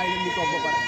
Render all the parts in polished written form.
bàyyi leen ñu toog ba pare.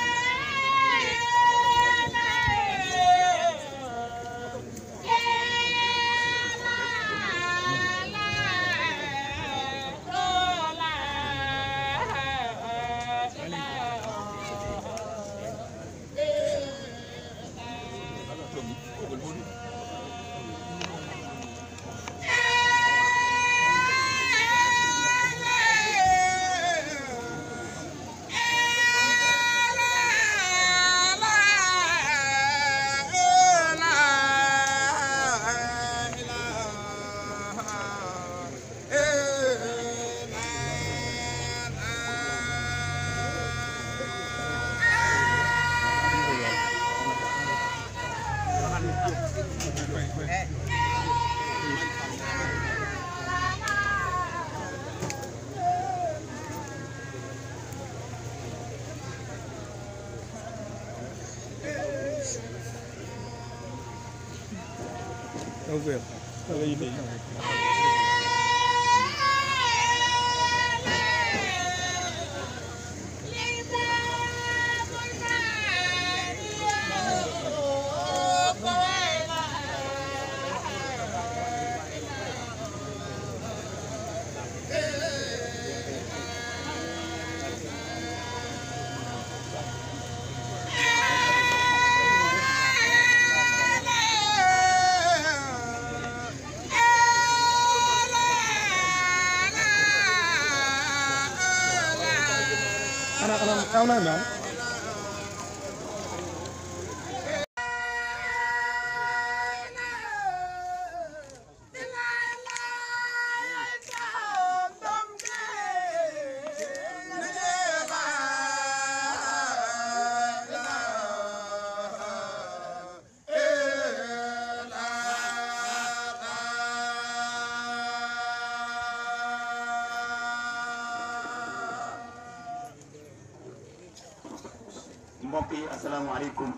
mbokk yi asalaamaaleykum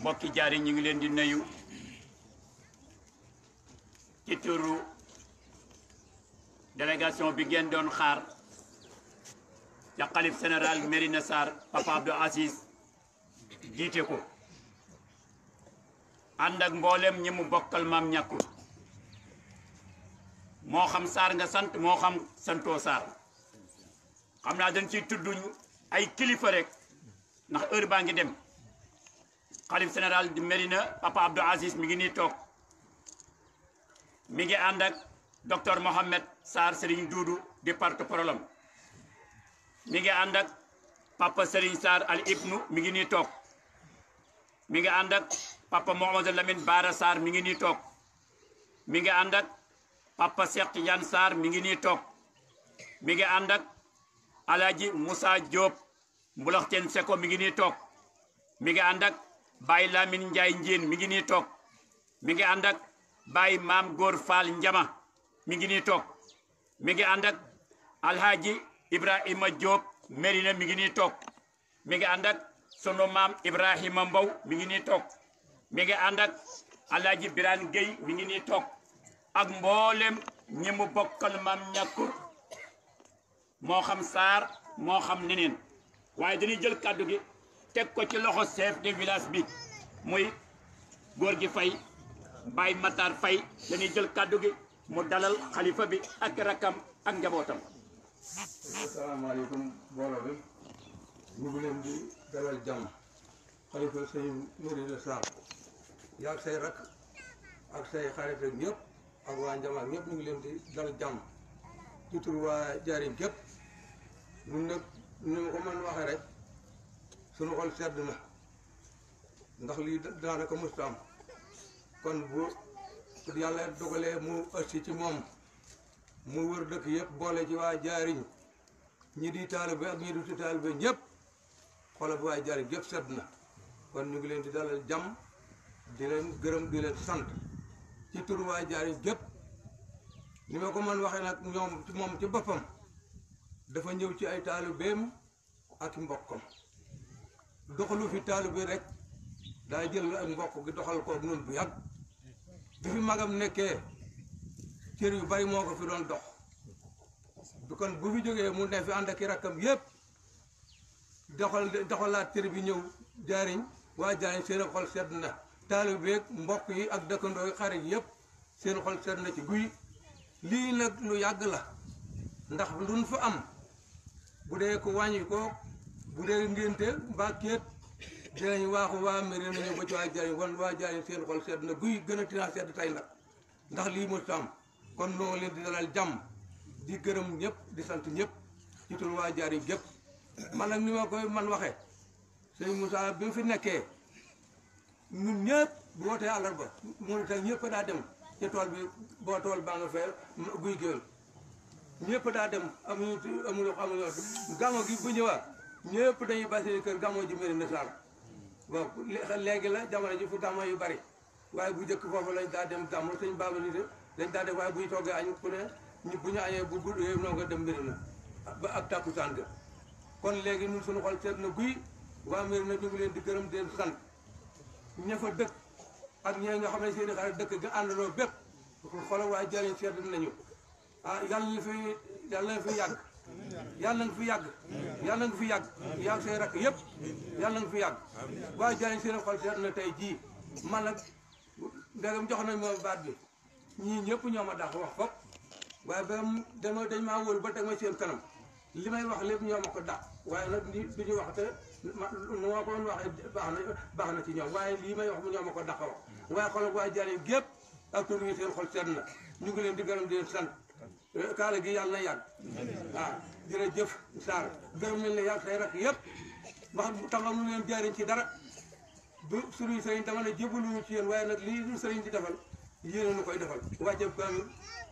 mbokki jaari ñu ngi leen di nuyu ci turu délégation bi ngeen doon xaar ca xalif général Mérina Sarr Papa Abdou Aziz jiite ko ànd ak mboolem ñi mu bokkal maam ñàkkul moo xam Sarr nga sant moo xam santoo Sarr xam naa dañ ciy tudd ay kilifa rek ndax heure baa ngi dem xalif général di Mérina Papa Abdou Aziz mi ngi nii toog mi ngi ànd ak docteur Mohamed Sarr Serigne Doudou di porte-parole mi ngi ànd ak papa Serigne Sarr al ibnu mi ngi nii toog mi ngi ànd ak papa Mohamed Lamine Bara Sarr mi ngi nii toog mi ngi ànd ak papa Cheikh Tidiane Sarr mi ngi nii toog mi ngi ànd ak Alaaji Moussa Diop Mbulaxteen Seko mi ngi nii toog mi ngi ànd ak Baye Lamine Ndiaye Njien mi ngi nii toog mi ngi ànd ak Baye Maam Góor Fall Njama mi ngi nii toog mi ngi ànd ak Alhaji Ibrahima Diop Mérina mi ngi nii toog mi ngi ànd ak sunu maam Ibrahima Mbow mi ngi nii toog mi ngi ànd ak Alhaji Birane Gueye mi ngi nii toog ak mboolem ñi mu bokkal maam ñàkkur moo xam Sarr moo xam neneen waaye dañuy jël kàddu gi teg ko ci loxo chef de village bi muy góor gi Faye Baye Matar Faye dañuy jël kàddu gi mu dalal xalifa bi ak rakam ak njabootam. asalaamaaleykum mbooloo bi ñu ngi leen di dalal jàmm xalifa sëñ Mérina Sarr yaa ak say rak ak say xarit ak ñëpp ak waa Njama ñëpp ñu ngi leen di dalal jàmm ci tur waa Njaaréem gépp ñun nag ñu ma ko mën waxee rek suñu xol sedd na ndax lii daanaka mësta am kon bu yàlla dogalee mu ëssi ci moom mu wër dëkk yëpp boole ci waa Njaaréem ñi di taalibe ak ñi di taalibe ñëpp xoolal bu waa Njaaréem yëpp sedd na kon ñu ngi leen di dalal jàmm di leen gërëm di leen sant ci turu waa Njaaréem yëpp ni ma ko mën waxee nag ñoom ci moom ci boppam dafa ñëw ci ay taalibeem ak mbokkam doxalu fi taalibe rek daa jël ak mbokk gi doxal ko noonu bu yàgg bi fi magam nekkee cër yu bari moo ko fi doon dox kon bu fi jógee mu ne fi ànd ak i rakkam yëpp doxalaat cër bi ñëw jaariñ waa jaariñ seen xol sedd na taalibe beeg mbokk yi ak dëkkandoo yi xarit yëpp seen xol sedd na ci guy lii nag lu yàgg la ndax luñ fa am bu dee ko wàññi ko bu dee ngénte mbaa kéet dinañ waaxu waa Mérina nañu ba ci waa jaariñ wan waa jaariñ seen xol sedd na guy gën a tinaa sedd tey nag ndax lii mësta am kon noo leen di dalal jàmm di gërëm ñëpp di sant ñëpp ci tur waa jaariñ gépp man nag ni ma koy man waxee sëñ Moussa bi mu fi nekkee ñun ñëpp bu wootee àllarba mu tey ñëpp daa dem ci tool bi boo tool baa nga fee guy géwél ñëpp daa dem amuñu gàmmo gi bu ñëwaat ñëpp dañuy bàyyi kër gàmmo ji Mérina Sarr bon léegi la jamono ji fu gàmmo yu bari waaye bu njëkk foofu lañ daa dem gàmmo sëñ Baba Lité dañ daa def waaye bu ñu toggee añ ku ne bu ñu añee bu yooyu noo nga dem Mérina ba ak takkusaan ga kon léegi ñun suñu xol seet na guy waa Mérina ñu ngi leen di gërëm di leen sant ña fa dëkk ak ñee nga xam ne seen i xarit dëkk ga àndaloo bépp xoolal waa jariñ seet nañu ah yàlla na fi yàgg yàlla nga fi yàgg yàlla nga fi yàgg yàgg say rakk yëpp yàlla nga fi yàgg waa jariñ seen xol seet na tey jii man nag ndegam jox nañ ma baat bi ñii ñëpp ñoo ma dàq wax fop waaye ba dañ maa wóolu ba teg ma seen kanam li may wax lépp ñoo ma ko dàq waaye nag ni du ñu wax te nu ma ko waxee baax na ci ñoom waaye lii may wax ñoo ma ko dàq wax waaye xoolal waa jariñ gépp ak tur yi seen xol seet na ñu ngi leen di gërëm di leen sant kaala gi yàlla na yàgg waaw jërëjëf Sarr gërëm nañ la yàgg say rakk yëpp wax taxaw nu leen jaariñ ci dara du suñuy sëriñ dama ne jébbaluñu ci yéen waaye nag lii ñu sëriñ di defal yéen nu koy defal wàcceb kaamil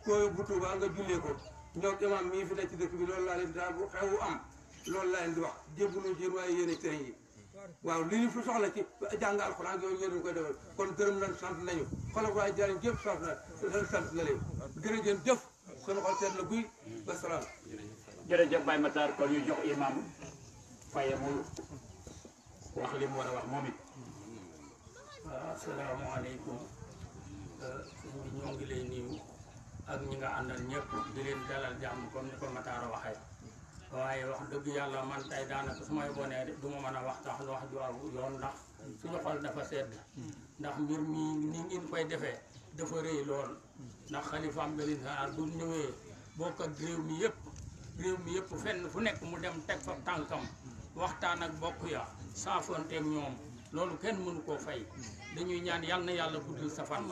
koo bu Tuuba nga jullee ko ñoo imaam mii fi nekk ci dëkk bi loolu laa leen daa bu xewu am loolu laa leen di wax jébbaluñu ci yéen waaye yéen sëriñ yi waaw li ñu fi soxla ci jàng alxuraan yooyu yéen koy defal kon gërëm nañ sant nañu xoolal waaye jaariñ jëf sant na leen gërëjën jëf sunu xol seet na guy wasalaam. jërëjëf Baye Matar kon ñu jox imam Faye mu wax li mu war a wax moom it. waaw asalaamaaleykum sëñ bi ñoo ngi lay nuyu ak ñi nga àndal ñëpp di leen dalal jàmm comme ni ko Matar waxee waaye wax dëgg yàlla man tey daanaka su may bonee du ma mën a wax tax wax ju aw yoon ndax suñu xol dafa sedd ndax mbir mi ni ngeen koy defee dafa rëy lool ndax xalifaam Mérina Sarr bu ñëwee bokk ak réew mi yëpp fenn fu nekk mu dem teg fa tànkam waxtaan ak bokk ya saafonteeg ñoom loolu kenn mënu koo fay dañuy ñaan yal na yàlla guddal sa fan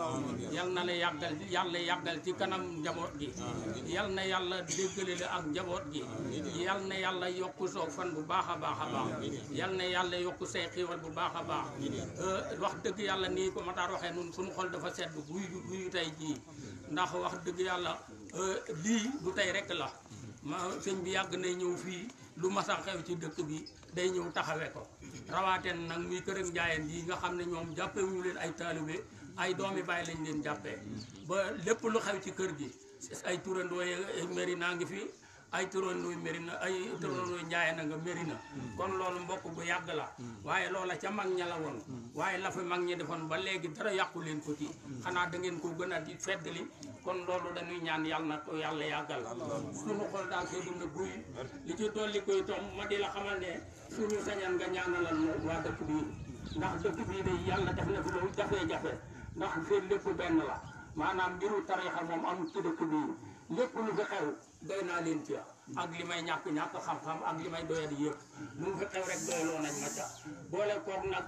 yal na la yàggal ci kanam njaboot gi yal na yàlla déggale la ak njaboot gi yal na yàlla yokk soo fan bu baax a baax a baax yal na yàlla yokk say xiiwal bu baax a baax wax dëgg yàlla nii ko Matar waxee nun suñu xol dafa sedd guyu tey jii ndax wax dëgg yàlla lii du tey rek la ma sëñ bi yàgg nay ñëw fii lu mas a xew ci dëkk bi day ñëw taxawee ko rawaateen nag muy kër ak njaayeen yi nga xam ne ñoom jàppewuñu leen ay taalibe ay doomi baay lañ leen jàppee ba lépp lu xew ci kër gi ay turandoo Mérina ngi fi ay turandoo Mérina ay turandoo njaayeen a nga Mérina kon loolu mbokk bu yàgg la waaye loola ca mag ña la woon waaye la fa mag ñi defoon ba léegi dara yàqu leen ko ci xanaa da ngeen ko gën a di feddali kon loolu dañuy ñaan yàlla na ko yàlla yàggal suñu xol daal see dund guy li ci dolli koy tom ma di la xamal ne suñu sañan nga ñaanalal mo waa dëkk bii ndax dëkk bii de yàlla def na fi lu jafe-jafe ndax seen lépp benn la maanaam mbiru tarixa moom amul ci dëkk bii lépp lu fi xew doy naa leen ci ak li may ñàkk xam-xam ak li may doyadi yëpp lu mu fi xew rek doyloo nañ ma ca boole koog nag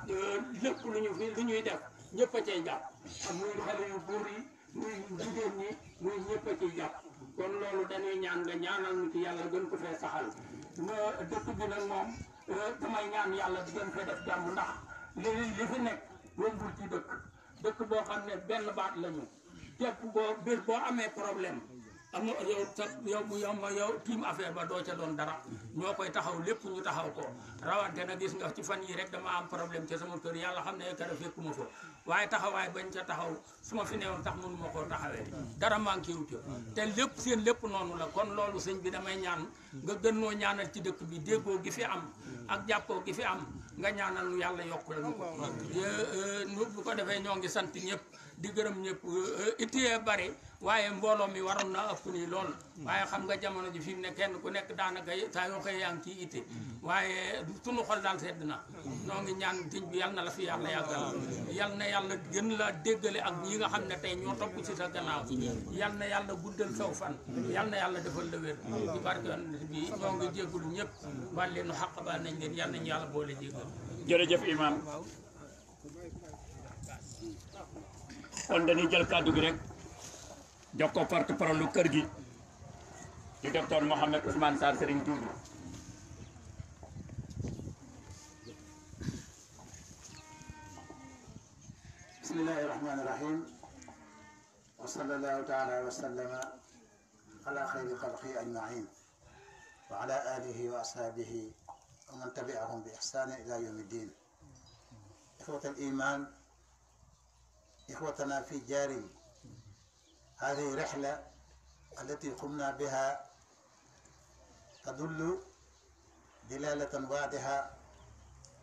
lépp lu ñuy def ñëpp a cay jàpp ak muy xale yu buur yi muy jigéen ñi muy ñëpp a ciy jàpp kon loolu dañuy ñaan nga ñaanal ñu ci yàlla gën ko fee saxal dëkk bi nag moom damay ñaan yàlla di gën fee def jàmm ndax li fi nekk yombul ci dëkk boo xam ne benn baat lañu képp boo amee problème am yow tiim affaire ba doo ca doon dara ñoo koy taxaw lépp ñu taxaw ko rawante na gis nga ci fan yi rek dama am problème ca sama kër yàlla xam ne kër fekkuma fa waaye taxawaay bañ ca taxaw su ma fi newoon tax mënu ma koo taxawee dara manqué wu ca te lépp seen lépp noonu la kon loolu sëñ bi damay ñaan nga gën noo ñaanal ci dëkk bi déggoo gi fi am ak jàppoo gi fi am nga ñaanal nu yàlla yokkul nu ko bu ko defee ñoo ngi sant ñëpp di gërëm ñëpp ittiyee bari waaye mbooloo mi waroon na ëpp nii lool waaye xam nga jamono ji fi mu ne kenn ku nekk daanaka saa yoo xëy yaa ngi ciy itte waaye sunu xol daal sedd na noo ngi ñaan sëñ bi yal na la fi yàlla yàggal yal na yàlla gën la déggale ak ñi nga xam ne tey ñoo topp ci sa gannaaw yal na yàlla guddal saw fan yal na yàlla defal la wér ci barke bi ñoo ngi jéggul ñëpp baal leen xaq baal nañ leen yal nañu yàlla boole jéggal jërëjëf imam kon dañuy jël kàddu gi rek jox ko porte-parole lu kër gi di docteur Mouhamed Ousmane Sarr Serigne Doudou bismillahi rahmani rahim wa sallallahu taala wa sallama ala xayri xalqi ajmain wa ala alihi wa ashabihi wa man tabi'ahum bi ihsani ila yawmi ddin ikhwata al-iman إخوتنا في جاري هذه رحلة التي قمنا بها تدل دلالة واضحة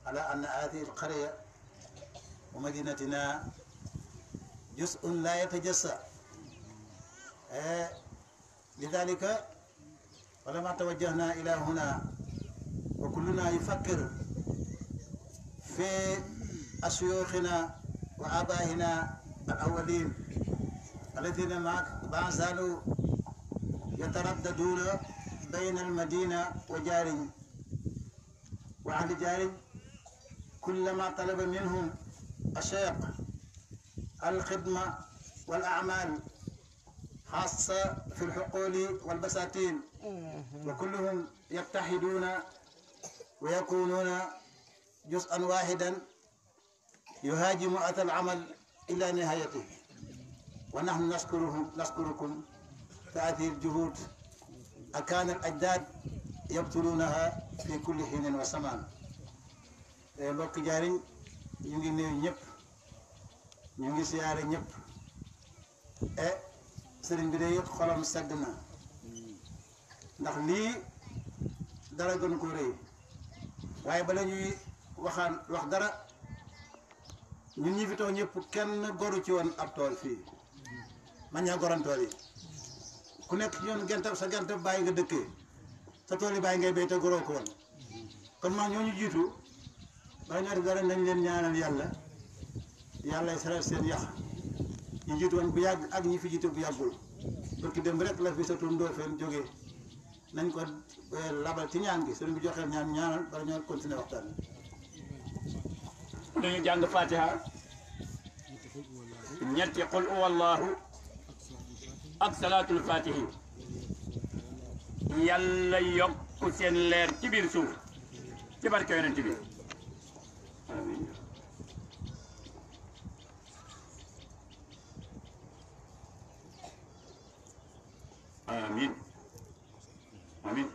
على أن هذه القرية ومدينتنا جزء لا يتجزأ لذلك ولما توجهنا إلى هنا وكلنا يفكر في أشيوخنا وآبائنا الأولين الذين ما زالوا يترددون بين المدينة وجاري وأهل جاري كلما طلب منهم الشيخ الخدمة والأعمال خاصة في الحقول والبساتين وكلهم يتحدون ويكونون جزءا واحدا يهاجم أتى العمل إلى نهايته ونحن نشكركم في هذه الجهود أكان الأجداد يبذلونها في كل حين وزمان mbokk jaariñ ñu ngi nuyu ñëpp ñu ngi siyaare ñëpp sëriñ bi de xolam sedd na ndax lii dara gën ko rëy waaye bala ñuy wax dara ñun ñi fi toog ñëpp kenn goru ci woon ab tool fii man ñaa goran tool yi ku nekk ci ñoon gentab sa gentab bàyyi nga dëkkee sa tool yi bàyyi ngay béy te goroo ko woon kon maa ñooñu jiitu bala ñoo def dara nañ leen ñaanal yàlla saral seen yax ñu jiitu woon bu yàgg ak ñi fi jiitu bu yàggul parce que dem rek la fi sa tur Ndofène jógee nañ ko labal ci ñaan gi sëriñ bi joxeel ñaanal bala ñoo continuer waxtaan dañu jàng fatiha ñetti qul huwallahu ak salaatul fatihi yàlla yokk seen leer ci biir suuf ci barke yonent bi amin amin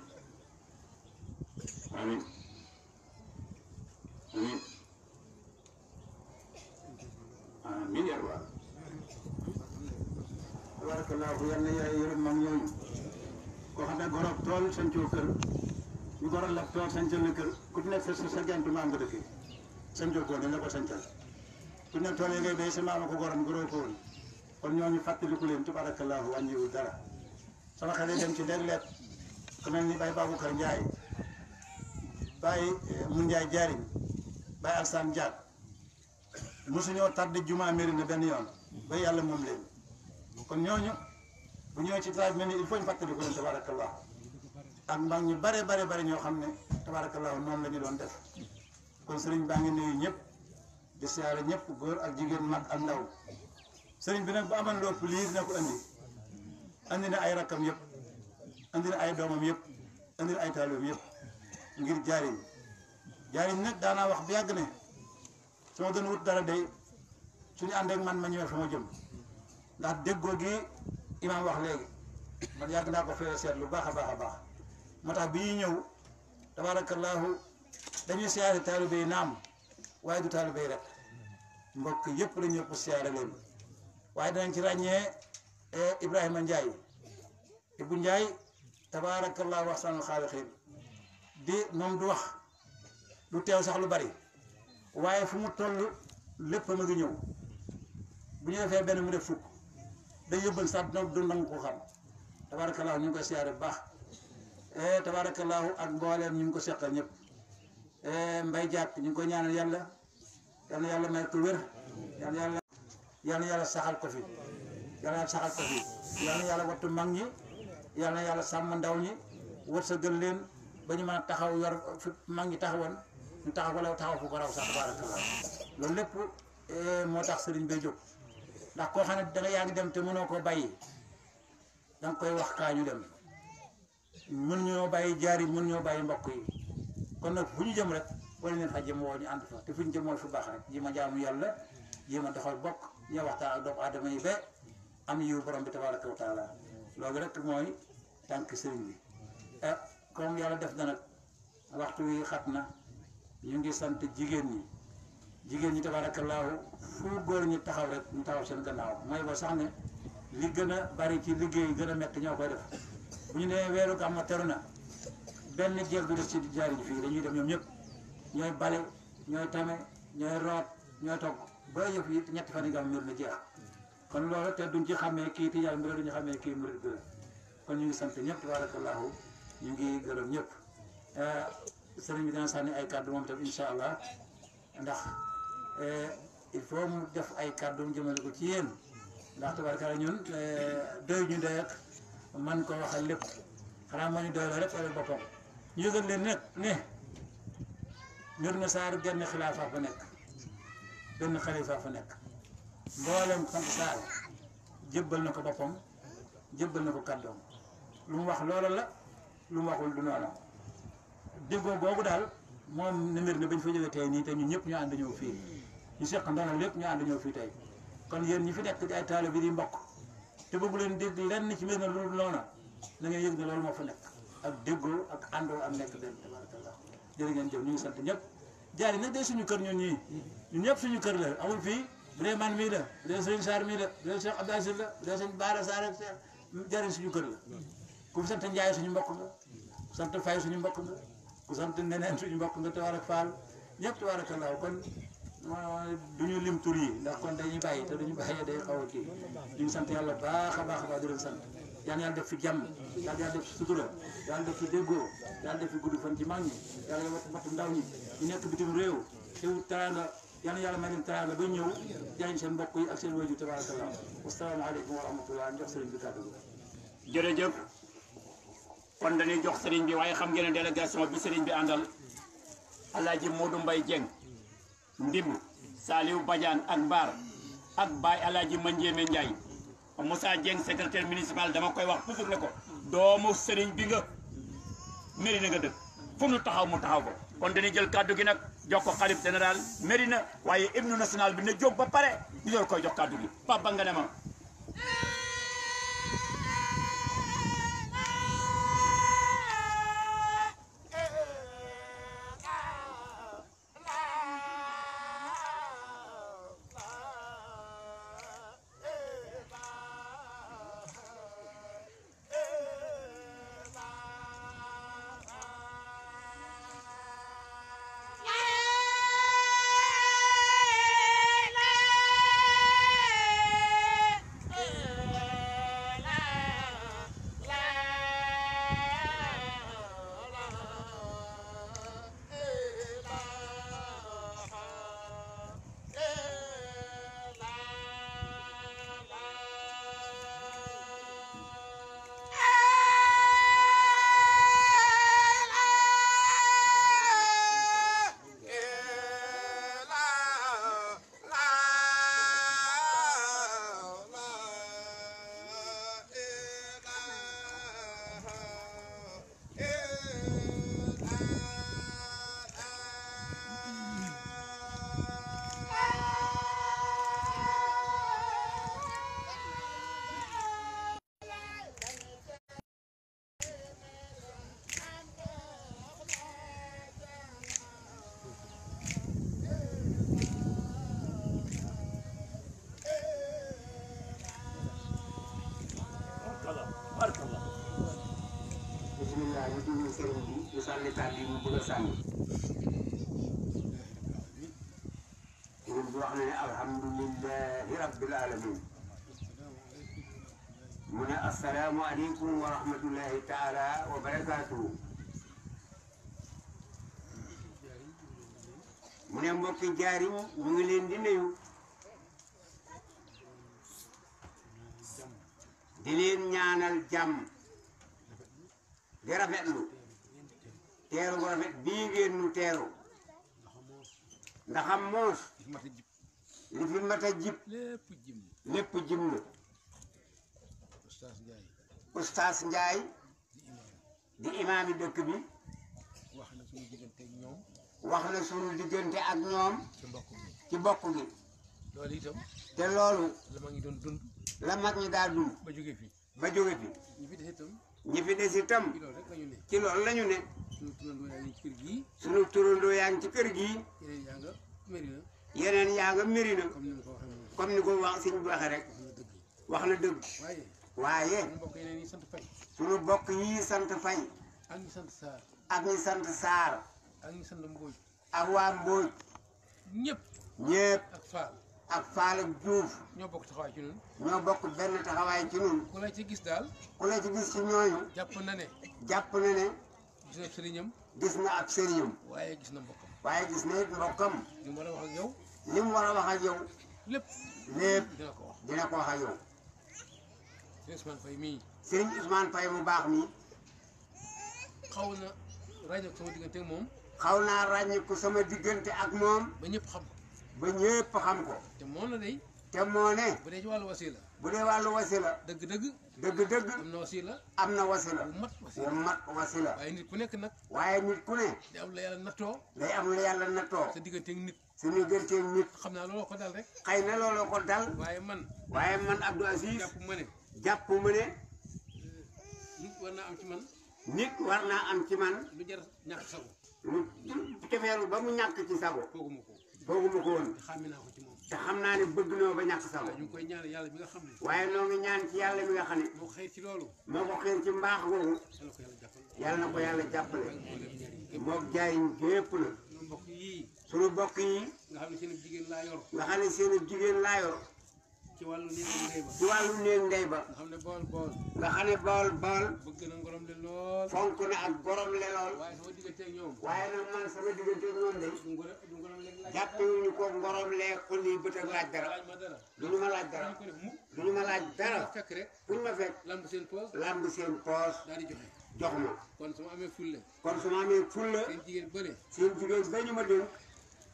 amin amin amin ya rabbal tabarakallahu yal na yaay yërëm mag ñooñu koo xam ne gorob tool sañcoo kër ñu goral la tool sañcal na kër ku nekk sa gentu maam nga dëkkee sañcoo ko dañ la ko sañcal ku nekk tool yi ngay béy sa maama ko goran goroo ko woon kon ñooñu fàttaliku leen tabarakallahu wàññiwul dara sama xel dem ci léeg-léeg ku mel ni Baye Baboucar Ndiaye Baye Mun Ndiaye jaariñ Baye Alsane Diak mosuñoo tardé juma Mérina benn yoon ba yàlla moom leen kon ñooñu bu ñëwee ci traite mel ni il faut ñu fàttali ko leen tabarakallah ak mag ñu bare ñoo xam ne tabarakallah noonu la ñu doon def kon sëriñ baa ngi nuyu ñëpp di siyaare ñëpp góor ak jigéen mag ak ndaw sëriñ bi nag bu amoon lopp lii dina ko andi na ay rakkam yëpp andi na ay doomam yëpp andi na ay taalibeem yëpp ngir jaariñ nag daanaa wax bu yàgg ne su ma doon wut dara day suñu ànd ak man ma ñëwee fa ma jëm ndax déggoo gi imaam wax léegi man yàgg naa ko fee seet lu baax a baax moo tax bi ñuy ñëw tabaarakallaahu dañuy siyaare taalibe yi naam waaye du taalibe yi rek mbokk yëpp la ñëpp siyaare leen waaye danañ ci ràññee Ibrahima Ndiaye Ibou Ndiaye tabaarakallaahu ahsanul xaaliqiin di moom du wax du teew sax lu bari waaye fu mu toll lépp ma ngi ñëw bu bu ñu defee benn mu def fukk day yóbbal sax du nangu ko xam tabaarakallaahu ñu ngi koy siyaare bu baax tabaarakallaahu ak mbooleem ñu ngi ko seqal ñëpp mbay jàkk ñu ngi koy ñaanal yàlla yal na yàlla may ko wér yal na yàlla saxal ko fi yal na yàlla saxal ko fi yal na yàlla wattu mag ñi yal na yàlla sàmm ndaw ñi wërsëgal leen ba ñu mën a taxaw yor fi mag ñi taxawoon ñu taxaw wala taxaw fu ko raw sax tabaarakallaahu loolu lépp moo tax sëriñ bay jóg ndax koo xam ne danga yaa ngi dem te mënoo koo bàyyi danga koy wax kaa ñu dem mën ñoo bàyyi jaar yi mën ñoo bàyyi mbokk yi kon nag fu ñu jëm rek wala leen fa jëm woo ñu ànd fa te fu ñu jëm mooy fu baax rek ji ma jaamu yàlla ji ma doxal bokk ñu waxtaan ak doomu aadama yi ba am yiw borom bi tabaaraka wa taala loolu rek mooy tànk sëriñ bi comme yàlla def na nag waxtu wi xat na ñu ngi sant jigéen ñi tabaarakallaahu fu góor ñi taxaw rek ñu taxaw seen gannaaw mooy ba sax ne li gën a bari ci liggéey gën a metti ñoo koy def bu ñu nee weeru gàmmu teru na benn jeeg du def ci jaariñ fii dañuy dem ñoom ñëpp ñooy bale ñooy tame ñooy root ñooy togg ba yëf yi ñetti fan yi gàmmu mbir na jeex kon loolu te duñ ci xamee kii tijaan mbir duñu xamee kii murit bi kon ñu ngi sant ñëpp tabaarakallaahu ñu ngi gërëm ñëpp sëriñ bi dina sànni ay kàddu moom tam incha allah ndax il faut mu def ay kàddu jëmale ko ci yéen ndax tabarkalla ñun doy ñu doy ak man ko waxal lépp xanaa moo ñu doy la rek wala boppam ñu yëgal leen nag ne Médina Sarr genn xilaafa fa nekk benn xalifa fa nekk mboolem sant Sarr jébbal na ko boppam jébbal na ko kàddoom lu mu wax loola la lu mu waxul du noonu déggoo boobu daal moom ne Médina bañ fa jógee tey nii te ñun ñëpp ñu ànd ñëw fii ñu seq ndono lépp ñu ànd ñëw fii tey kon yéen ñi fi nekk di ay taalibe bi di mbokk te bëggu leen dégg lenn ci Médina lu noona na ngeen yëg ne loolu moo fa nekk ak déggoo ak àndoo ak nekk benn tabarakallah jërë ngeen jëf ñu ngi sant ñëpp jaar yi nag day suñu kër ñun ñii ñun ñëpp suñu kër la amul fii bu dee man mii la bu dee sëñ Sarr mii la bu dee Cheikh Abdou Aziz la bu dee sëñ Baara Sarr ak jariñ suñu kër la ku sant Njaay suñu mbokk nga ku sant Fay suñu mbokk nga ku sant neneen suñu mbokk nga tabarak Faal ñëpp tabarakallah kon duñu lim tur yi ndax kon dañuy bàyyi te duñu bàyyi day xaw a kii ñu ngi sant yàlla baax a baax di leen sant yàlla def fi jàmm yàlla def fi sutura yàlla def fi déggoo yàlla def fi gudd fan ci mag ñi yàlla wattu ndaw ñi ñu nekk bitim réew te wut teraanga yàlla may leen teraanga ba ñëw jariñ seen mbokk yi ak seen wajur tabarakallah wasalaamaaleykum wa rahmatullah jox sëriñ bi kàddu gi jërëjëf kon dañuy jox sëriñ bi waaye xam ngeen ne délégation bi sëriñ bi àndal Alaaji Modou Mbaye Dieng Ndim Saliou Badiane ak Mbar ak Baye Alaaji Mandiémé Ndiaye Moussa Dieng secrétaire municipal dama koy wax toujours ne ko doomu sëriñ bi nga Médina nga dëkk fu mu taxaw mu taxaw ko kon dañuy jël kàddu gi nag jox ko xalif général Médina waaye hymne national bi ne jóg ba pare ñu doon koy jox kàddu gi Papa nga ne ma bismillah ñu déglu sëriñ bi di sànni kàddu yi mu bëgg a sànni sëriñ bi wax ne alhamdulillahi rabbil alamin mu ne assalaamu aleykum wa rahmatullahi taala wa barakaatuhu mu ne mbokki Njaarim ñu ngi leen di nuyu di leen ñaanal jàmm di rafetlu teeru bu rafet bii ngeen nu teeru ndax am moos li fi mat a jib lépp jib na Oustaz Ndiaye di imaami dëkk bi wax na suñu diggante ak ñoom ci bokk gi loolu itam te loolu la mag ñi doon dund la mag ñi daa dund ba jóge fi ñi fi des itam ñi fi des itam ci loolu rek la ñu ne ci loolu la ñu ne suñu turandoo yaa ngi ci kër gii suñu turandoo yaa ngi ci kër gii yeneen yaa nga Mérina yeneen yaa nga Mérina comme ni ma ko waxee moom comme ni ko wax sëñ bi waxee rek wax na dëgg waaye waaye suñu mbokk yeneen yi sant Fay suñu bokk yi sant Fay ak ñi sant Saar ak ñi sant Saar ak ñi sant Mbóoj ak waa Mbóoj ñëpp ñépp ak Faal ak Faal ak Juuf ñoo bokk taxawaay ci ñun ñoo bokk benn taxawaay ci ñun ku la ci gis daal ku la ci gis ci ñooñu jàpp na ne jàpp na ne gis na sëriñam gis na ab sëriñam waaye gis na mbokkam waaye gis na it mbokkam li mu war a wax ak yow li mu war a wax ak yow lépp lépp dina ko wax dina ko wax ak yow sëriñ Ousmane Fay mii sëriñ Ousmane Fay mu baax mi xaw na ràññeeku sama diggante ak moom xaw naa ràññiku sama diggante ak moom ba ñëpp xam ko ba ñépp xam ko te moom la day te moo ne bu dee ci wàllu wasila bu dee wàllu wasila dëgg-dëgg dëgg-dëgg am na wasila am na wasila bu mat bu wasila mat wasila waaye nit ku nekk nag waaye nit ku ne di am la yàlla nattoo day am lu yàlla nattoo sa diggante ak nit suñu gënteeg nit xam naa looloo ko dal rek xëy na looloo ko dal waaye man waaye man Abdou Aziz jàpp ma ne jàpp mu ne nit war naa am ci man nit war naa am ci man lu jar ñàkk sago lu cofeelu ba mu ñàkk ci sago fooguma ko fooguma ko woon te xàmme naa ko ci moom te xam naa ne bëgg na ba ñàkk sago waaye ñu ngi koy ñaan yàlla bi nga xam ne waaye noo ngi ñaan ci yàlla mi nga xam ne moo xëy ci loolu moo ko xiir ci mbaax googu yàlla ko yàlla jàppal yàlla na ko yàlla jàppale mboolem njariñ yëpp mook jaariñ gépp na ñun mbokk yii suñu bokk yi nga xam ne seen jigéen laa yor nga xam ne seen jigéen laa yor ci wàllu néegu ndey ba ci wàllu néeg ndey ba nga xam ne bool bool nga xam ne bool bool bëgg na ngorom le lool fonk na ak gorom le lool waaye sama diggante ak ñoom waaye nag man sama diggante ñoom de du ngorom le laaj jàppewuñu ko ngorom lee xulli bët ak laaj dara laaj ma dara duñu ma laaj dara dañ ko def mukk duñu ma laaj dara fekk rek fuñ ma fekk lamb seen poos lamb seen poos daal di joxe jox ma kon su ma amee fulle kon su ma amee fulla seen jigéen bële seen jigéen ba ñu ma dénk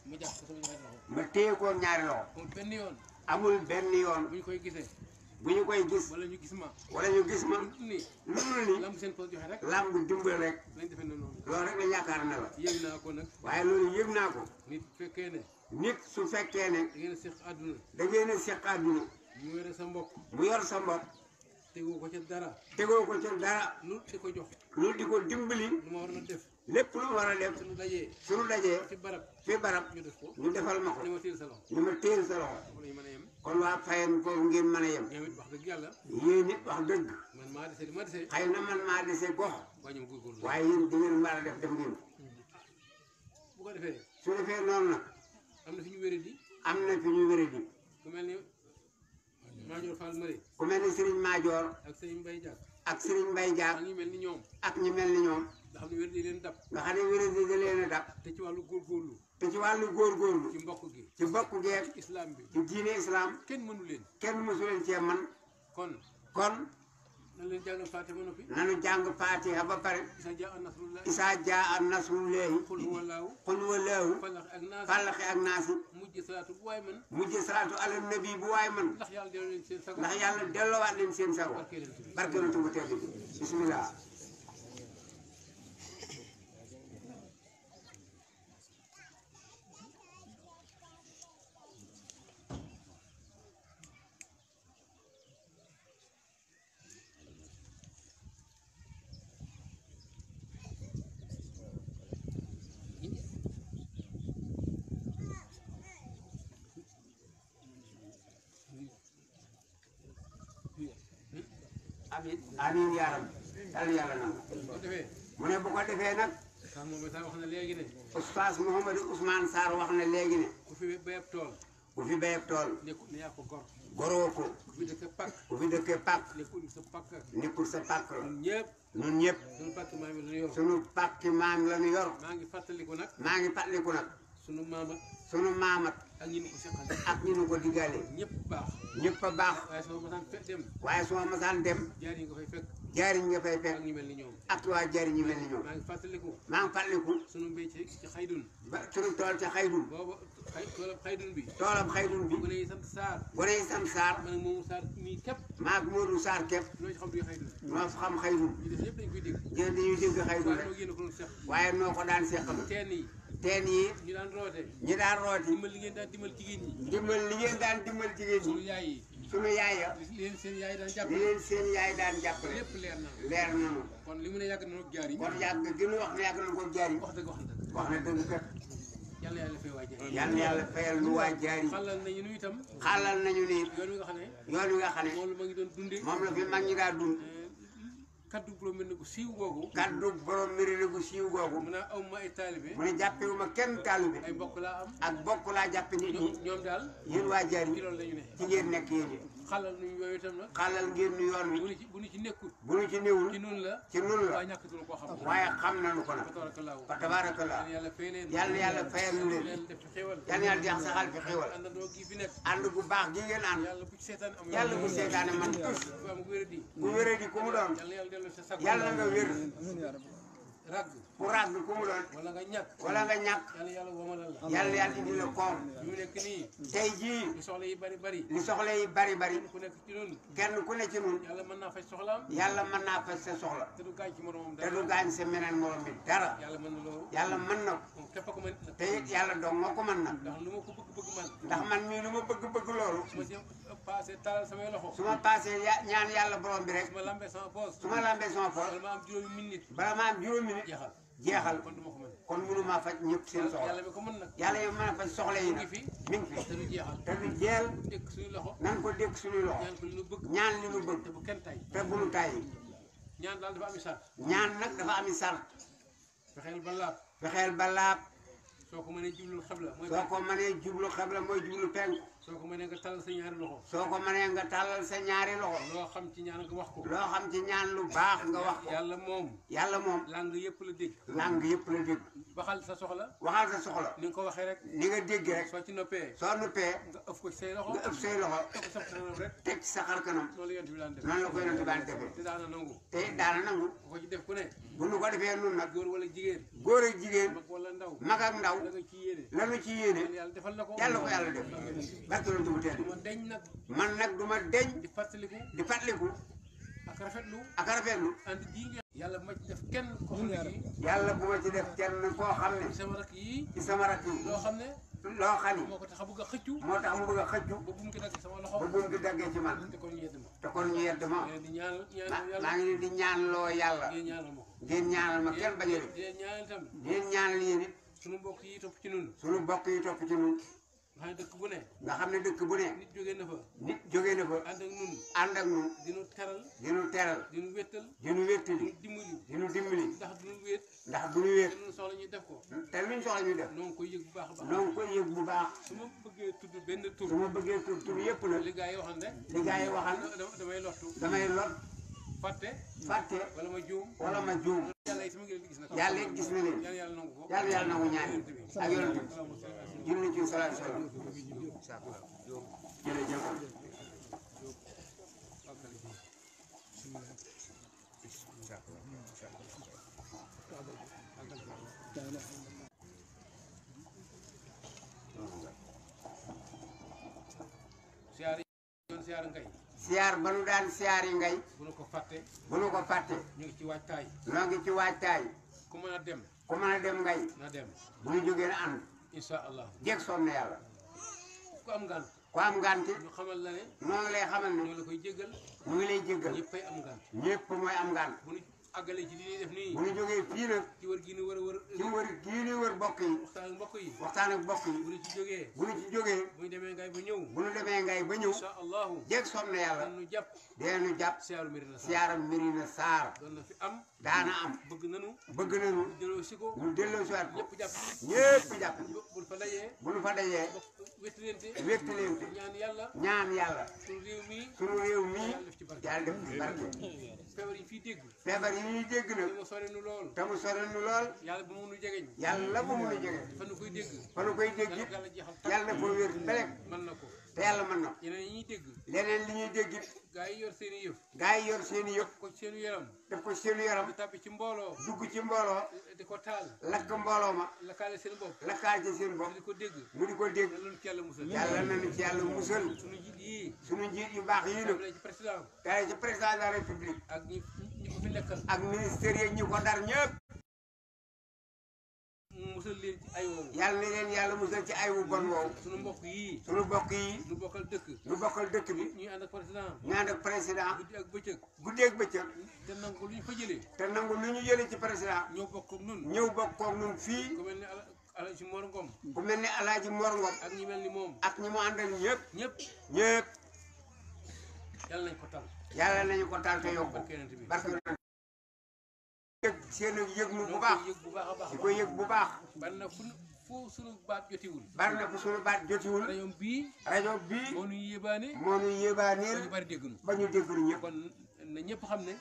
ma jàpp ko sama joxe loxo ma téye ko ñaari loxo kon benn yoon amul benn yoon bu ñu koy gisee bu ñu koy gis wala ñu gis ma wala ñu gis ma nii loolu ni lamb seen poos joxe rek lamb dimbal rek lañ defee noonu loolu rek la yaakaar na la yëg naa ko nag waaye loolu yëg naa ko nit fekkee ne nit su fekkee ne da ngeen a séq àdduna da ngeen a seq àdduna mu yore sa mbokk mu yor sa mbokk tegoo ko ca dara tegoo ko ca dara lu di ko jox lu di ko dimbali lu ma war na def lépp lu war a def suñu dajee suñu dajee ci barab fi barab ñu def ko ñu defal ma ko ni ma téel sa loxo ñu ma téel sa loxo foofu la ñu mën a yem kon waa Fayeen foofu ngeen mën a yem ñoom it wax dëgg yàlla yéen it wax dëgg man maa dese li ma dese xëy na man maa dese gox waaye ñoom góorgóorlu waaye yéen di ngeen war a def ngeen bu ko defee su defee noonu nag am na fi ñu wéré di am na fi ñu wéré di ku mel ni Maajoor Fall Mëri ku mel ni Serigne Maajoor ak Sëriñ Mbay Jaak ak Serigne Mbaye Diak ak ñu mel ni ñoom ak ñi mel ni ñoom nga xam ne wér di leen dab nga xam ne wéré di da leen a dab te ci wàllu góorgóorlu te ci wàllu góorgóorlu ci mbokk gi ci bokk geeg islam bi ci diine islam kenn mënu leen kenn mësu leen cee man kon kon nañ leen jàngal Faatiha ba noppi nanu jàng Faatiha ba pare isa jaa an nasrullah isaa jaa nasrullaahi qul huwa allaahu qul wallaahu falax ak naas fàllaxi ak naasi mujj salaatu bu waay man mujj salaatu ala nabi bu waay man ndax yàlla delloo leen seen sago ndax yàlla delloowaat leen seen sago barke leen ci barke na bu tedd bi bismillah amiin amiin yaaram yàlla yàlla na bu ko defee mu ne bu ko defee nag sax moom itam wax na léegi ne oustaz Mouhamadou Ousmane Sarr wax na léegi ne ku fi béyab tool ku fi béyab tool nekkul ne yaa ko gor goroo ko ku fi dëkk pàkk ku fi dëkkee pàkk nekkul sa pàkk nekkul sa pàkk ñun ñëpp ñun ñëpp suñu pàkk maam yi la yor sunu pàkki maam la ñu yor maa ngi fàttaliku nag maa ngi fàttaliku nag suñu maamat sunu maamat ak ñi ñu ko seqal ak ñu nu ko diggalee ñëpp baax ñëpp a baax waaye soo masaan dem waaye su ma masaan dem jaar yi nga fay fekk jaariñ nga fay ak fekk ñu mel ni ñoom ak waa jaariñ ñu mel ni ñoom maa ngi fàttaliku maa ngi fàttaliku sunu mbéy ci xaydun ba sunu tool ca xaydun booba toolam xaydun bi toolam xaydun bi gone yi sant Saar gone yi sam saar man ak moomu Saar mii képp maag Modou Sarr képp loo ci xam duy xaydun noo xam xaydun ñu def yëpp dañ koy dégg jël dañuy dégg xaydun waaye rek noo génn ko doon seq waaye noo ko daan seqal teen yi teen yi ñu daan roote ñi daan rooti dimbal li ngeen daan dimbal jigéen ñi dimbal li ngeen daan dimbal jigéen sunu ñi yaay yi sunu yaay ya li leen seen yaay daan li jàppale leen seen yaay daan jàppale lépp leer na leer nañu kon li mu ne yàgg na nag jaar yi kon yàgg gënu wax ne yàgg nañu ko jaariñ wax dëgg wax na dëgg kat yàlla yàlla fay waa jaar yal na yàlla fayal nu waa jaariñ xalal nañu nu itam xaalal nañu ni yoon wi nga xam ne yoon wi nga xam ne moom la ma ngi doon dundee moom la fi mag ñi daa dund kaddu bu mel ne ko siiw googu kaddu borom mbiri gu siiw googu mu ne aw ma ay taalibe mu ne jàppewuma kenn taalibe ay mbokk laa am ak bokk laa jàppe nit ñi ñoom daal yéen waa jaariñ ci loolu la ñu ne ci ngeen nekk yéen yi xalal nuñu yooyu itam nag xaalal ngeen nu yoon wi bu ñu ci nekkul bu nu ci néewul ci nun la ci nun la waaye ñàkkatulu koo xam waaye xam nañu ko nag tabarakallahu fa tabarakallah yàlla fay leen yal na yàlla fayal nu leen leen def ci xéewal yal na yàlla jeex saxal fi xéwal àndandoo gi fi nekk ànd gu baax gi ngeen ànd yàlla bu ci seetaan am yàlla bu seetaane man tus bu am wéradi ku wéré di ku mu doon yàlla yàlla delloo sa sakku yàlla nga wér ràgg ku ràgg ku mu doon wala nga ñàkk wala nga ñàkk yàlla yàlla womalal la yàlla yàlla indi la koom bi mu nekk nii tey jii li soxla yi bari bari li soxla yi bari bari ku nekk ci noonu kenn ku ne ci nun yàlla mën naa faj soxlaam yàlla mën naa faj sa soxla te du gaañ ci moromam te dara du gaañ sa meneen morom bi dara yàlla mën na loolu yàlla mën na ko moom képp ko mën te it yàlla dong moo ko mën na ndax lu ma ko bëgg man ndax man mii lu ma bëgg loolu su ma jëm passé taalal samay loxo su ma paasee ñaan yàlla borom bi rek su ma lambee sama poos su ma lambee sama poos wala ma am juróomi minute bala ma am juróomi nit jeexal jeexal kon du ma ko mën kon mënu maa faj ñëpp seen soxla yàlla mi ko mën nag yàlla yow mën a faj soxla yi mu ngi nag fi mi ngi fi te du jeexal te du jeel dégg suñu loxo nan ko dégg suñuy loxo ñaan ko li nu bëgg ñaan li nu bëgg te bu kenn tay te bu nu tàyyi ñaan daal dafa am sart ñaan nag dafa ami sart fexeel ba laab fexeel ba laab soo ko mënee jublul xabla mooy soo ko mënee jublu xabla mooy jublu penku soo ko mënee nga tàllal sa ñaari loxo soo ko mënee nga tàllal sa ñaari loxo loo xam ci ñaan nga wax ko loo xam ci ñaan lu baax nga wax ko yàlla moom yàlla moom lang yëpp la dégg lang yëpp la dégg waxal sa soxla waxal sa soxla ni nga ko waxee rek ni nga dégg rek soo ci noppee soo nuppee nga ëf ko ci say loxo nga ëpp say loxo teg ko sa kanam rek teg ci sa xar kanam noonu la yonent bi daan def noonu la ko yonent baan defee te daana nangu te it daana nangu ku ko ci def ku ne bu nu ko defee nun nag góor wala jigéen góor ak jigéen mag wala ndaw mag ak ndaw la nga ci yéene lanu ci yéene yàlla defal na ko yàlla ko yàlla def barke yonent bu tedd ma deñ nag man nag du ma deñ di fàttaliku di fàttaliku ak rafetlu ak rafetlu ànd ji nga yàlla bu ma ci def kenn koo xam ne kii yàlla bu ma ci def kenn koo xam ne sama rakk yii ci sama rakk yi loo xam ne loo xam moo ko tax a bëgg a xëccu moo tax mu bëgg a xëccu ba bu mu ko dagg sama ba loxo buum gi daggee ci man te kon ñu yedd ma te kon ñu yedd ma leen di ñaanal yàlla maa ngi leen di ñaanloo yàlla ngeen ñaanal ma ko ngeen ñaanal ma kenn bañ a def di leen ñaanal itam ngeen ñaanal yéen it sunu mbokk yi topp ci nun suñu bokk yi topp ci ñun nga xam ne dëkk bu ne nga xam ne dëkk bu ne nit jógee na fa nit jógee na fa ànd ak nun ànd ak ñun dinu teral dinu teral dinu wéttal dinu wéttali dinu dimbali dinu dimbali ndax dinu wéet ndax du ñu wéet te nun soxla ñuy def ko te luñ soxla ñu def noo ngi koy yëg bu baax a baax noo ngi koy yëg bu baax su ma bëggee tudd benn tur su ma bëggee tur yëpp nag li gaa yi waxoon rek li gars yi waxal damay lottu damay lot fàtte fàtte wala ma juum wala ma juum yàlla it sama ngi leen di gis nag yàlla it gis na leen yàlla yàlla nangu ko yàlla yàlla nangu ñaan ak yonent bi julli ci salaatu salaam jërëjëf siyaar yi doon siyaar ngay siyaar ba nu daan siyaar yi ngay bu nu ko fàtte bu nu ko fàtte ñu ngi ci waajtaay noo ngi ci waajtaay ku mën a dem ku mën a dem ngay na dem bu ñu jógee na ànd insha allah jeg soom na yàlla ku am ngànt ku am ngànti ñu xamal la ne noo ngi lay xamal ne ñoo la koy jéggal mu ngi lay jéggal ñëppay am ngànt ñëpp mooy am ngànt bu nu àggale ci li ñuy def nii bu ñu jógee fii nag ci wër gi ñu war a wër ci wër gii ni wër bokk yi waxtaan ak mbokk yi waxtaan ak bokk yi bu ñu ci jógee bu ñu ci jógee bu ñu demee ngay ba ñëw bu ñu demee ngay ba ñëw incha allahu jéeg som na yàlla dañu jàpp deenu jàpp siyaaru Médina Sarr siyaaram Médina Sarr doon na fi am daana am bëgg nanu bëgg nañu ñu delloo si ko ñu delloo si waat ko ñëpp jàpp ñépp jàpp bu fa dajee bu ñu fa dajee bokk wettilente wéttalente ñaan yàlla ñaan yàlla suñu réew mi sunu réew mii yàlla def ci barke yàlla def ci barke feebar yi fii dégg feebar yi ñuy dégg nag dama sori nu lool te mu sori nu lool yàlla bu mu nu jegeñ yàlla bu mu nu jege fa nu koy dégg fa nu koy dégg it yàlla jeexal yàlla na ko wér belek mën na ko te yàlla mën na ko yeneen yi ñuy dégg leneen li ñuy dégg it gaa yi yor seen i yëf gaa yi yor seeni yëpp ko ci seenu yaram def ko seenu yaram di tàbbi ci mbooloo dugg ci mbooloo di ko taal lakk mbooloo ma lakkaale seen bopp lakkaal ci seen bopp di ko dégg mu di ko dégg loolu ci yàlla musal yàlla nañu ci yàlla musal suñu jiit yii sunu njiit yu baax yii nag tàmbalee ci président tey ci président de la république ak ñi ko fi nekkal ak ministère yi ñi ko dar ñëpp mu musal leen ci ay woowu yàlla na leen yàlla musal ci ay wu bon woowu suñu mbokk yii sunu bokk yi nu bokkal dëkk nu bokkal dëkk bi ñuy ànd ak président ñu ànd ak président guddi ak bëccëg guddeeg bëccëg te nangu lu ñu fa jëlee te nangu lu ñu jëlee ci président ñoo bokk ak nun ñëw bokkoog nun fii ku mel ni Alaaji Mor Ngom ku mel ni Alaaji Mor Ngom ak ñi mel ni moom ak ñi mu àndal ñëpp ñëpp ñëpp yàlla nañ ko tal yàlla nañu ko taal te yokku barke yonent bi parce que yëg seen yëg nu bu ñoo baax koy yëg bu baax a baax di ko yëg bu baax bari na fu suñu baat jotiwul bari na fu sunu baat jotiwul rajo bii rajo bii moo nuy yébaane moo ñu ba yébaaneel ñu bari dégg nu ba ñu déglu ñëpp kon na ñëpp xam ne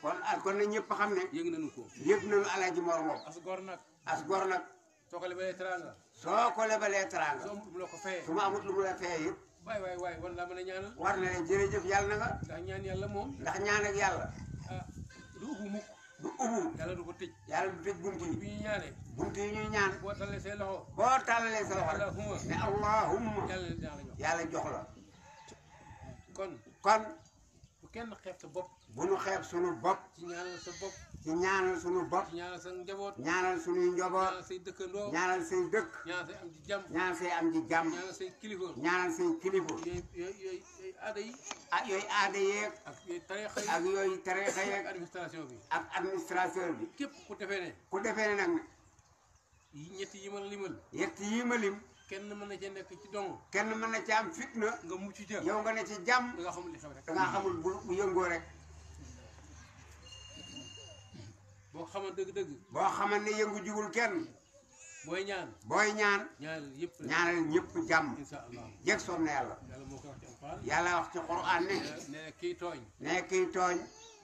kon na ñëpp xam ne yëg nañu ko yëg nañu Alaaji Mor Ngom as gor nag as gor nag soo ko lebalee teraanga soo ko lebalee teraanga soo amul mu la ko fayee su ma amut lu mu la fee it waay wan laa mën a ñaanal war na leen jërëjëf yàlla na nga ndax ñaan yàlla moom ndax ñaan ak yàlla ah du ubbu mukk du ubbu yàlla du ko tëj yàlla du tëj bunt yi bi ñu ñaanee bunt yi ñuy ñaan boo talee say loxo boo tàllalee sa loxo allahumma ne allahumma yàlla dina la jox yàlla jox la kon kon bu kenn xeeb sa bopp bu nu xeeb sunu bopp ci ñaanal sa bopp ci ñaanal sunu bopp ci ñaanal sa njaboot ñaanal sunuy njaboot ñaanal say dëkkandoo ñaanal say dëkk ñaanal say am ci jàmm ñaanal say am ci jàmm ñaanal say kilifa ñaanal say kilifa yooyu aada yi ak yooyu aada yeeg ak yooyu tarixa yi ak yooyu tarixa ak yeeg administration bi ak administrateur bi képp ku defee ne ku defee ne nag ne ñett yi ma limal yett yii ma lim kenn mën na cee nekk ci dong kenn mën na ci am fitna nga mucc ca yow nga ne ci jàmm da nga xamul li xew rek dangaa xamul bu yëngoo rek boo xamal dëgg-dëgg boo xamal ne yëngu jigul kenn booy ñaan booy ñaan ñaanal yëpp la ñaanal ñëpp jàmm insha allah jeg soom na yàlla yàlla moo ko wax ci alquran yàlla wax ci Qur'an ne ne kii tooñ ne kiy tooñ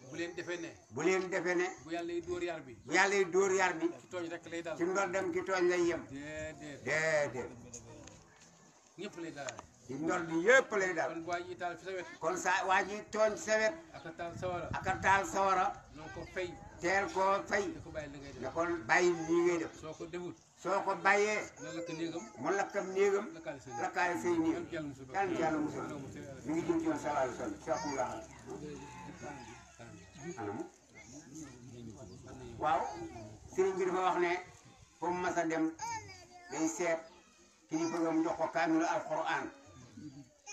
bu leen defee ne bu leen defee ne bu yàlla yi dóor yar bi bu yàlla yi dóor yar bi ci tooñ rek lay dal ci ndor dem ki tooñ lay yem déedéet déedéet ñëpp lay dalal ci ndor bi yëpp lay dal kon waa ji taal fi sa wet kon sa waa ji tooñ sawet ak a taal sawara ak a taal sawara na nga ko fay teel koo fay da ko bàyyi li ngay ne def kon bàyyi lii ngay def soo ko defut soo ko bàyyee na lakk néegam mu lakkam néegam lakkaale sa néeg lakkaale say néeg yàlla musul yàlla na ci yàlla musal mi ngi jëm ci yoon sallallahu alayhi wa sallam seexum la anamu waaw sëriñ bi dafa wax ne comme masa dem day seet kilifa ga mu jox ko kaamilu alquran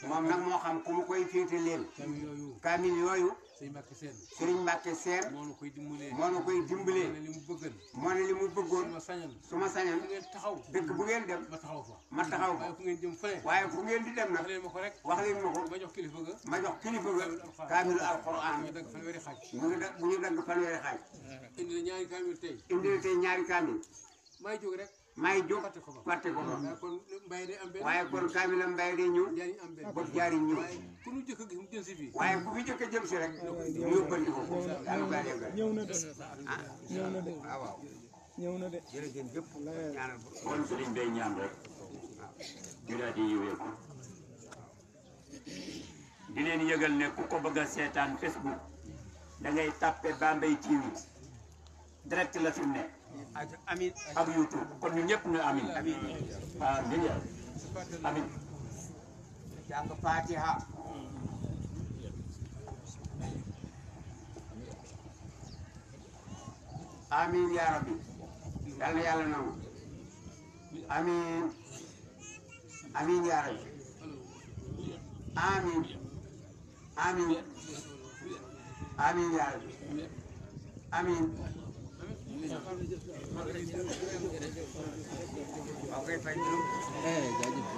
moom nag moo xam ku mu koy féete leen tamit yooyu kaamil yooyu sëñ Mbàkke Seen sëriñ Mbàkke Seen moo nu koy dimbalee moo nu koy dimbalee ne li mu bëggan moo ne li mu bëggoon su ma sañan su ma sañan fu ngeen taxaw dëkk bu ngeen dem ma taxaw fa ma taxaw waaye ko fu ngeen jëm fële waaye fu ngeen di dem wax nag leen ma ko rek wax leen ma ko ma jox kilifa ga ma jox kilifa ga kaamilu alquran ñu dagg fanweeri xaaj bu ñu dagg fanweeri xaaj indi la ñaari kaamil tey indi tey ñaari kaamil may jóg rek may jóg fàtte ko ba fàtte ko ba waaye kon mbay day am benn waaye kon kaamilam mbay day ñëw jaariñ am benn bopp jaariñ ñëw waaye ku nu jëkk a gis mu jël si fii waaye ku fi jëkk a jëm si rek ñu yóbbandi ko yàlla ko yàlla yëgal ñëw na de ñëw na de waaw waaw ñëw na de jërëjëf jëpp ñaanal ko kon sëriñ day ñaan rek ñu daal di yiwee ko di leen yëgal ne ku ko bëgg a seetaan Facebook da ngay tàppe Bambey TV direct la fi mu ne amin ak YouTube kon ñu ñëpp ne amin amin amin jàng Fatiha amin ya rabbi yal na yàlla nangu amin amin ya rabbi amin amin amin ya rabbi amin waaw kay fay juróom.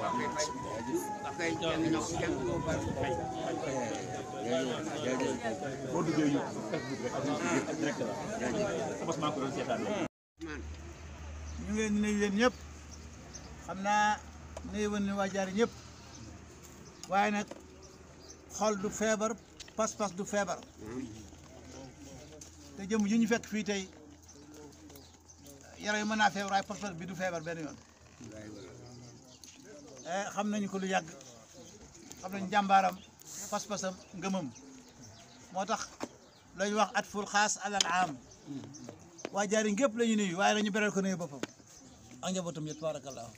waaw kay fay. waaw kay jàng ñoom jàng boo bari fay. boo duggee YouTube Facebook rek ak direct la. Abbas maa ko doon seetaan la. ñu ngi leen di nuyu yéen ñëpp xam naa nuyu woon ne waa Jaari ñëpp waaye nag xol du feebar pas-pas du feebar te jëm yi ñu fekk fii tey yaram yi mën naa feebar waaye pas-pas bi du feebar benn yoon xam nañu ko lu yàgg xam nañu jàmbaaram pas-pasam ngëmam moo tax lañu wax at ful xaas alal am waa Jaari ngépp la ñu nuyu waaye la ñu beral ko nuyu boppam ak njabootam yëpp tabaarakallaahu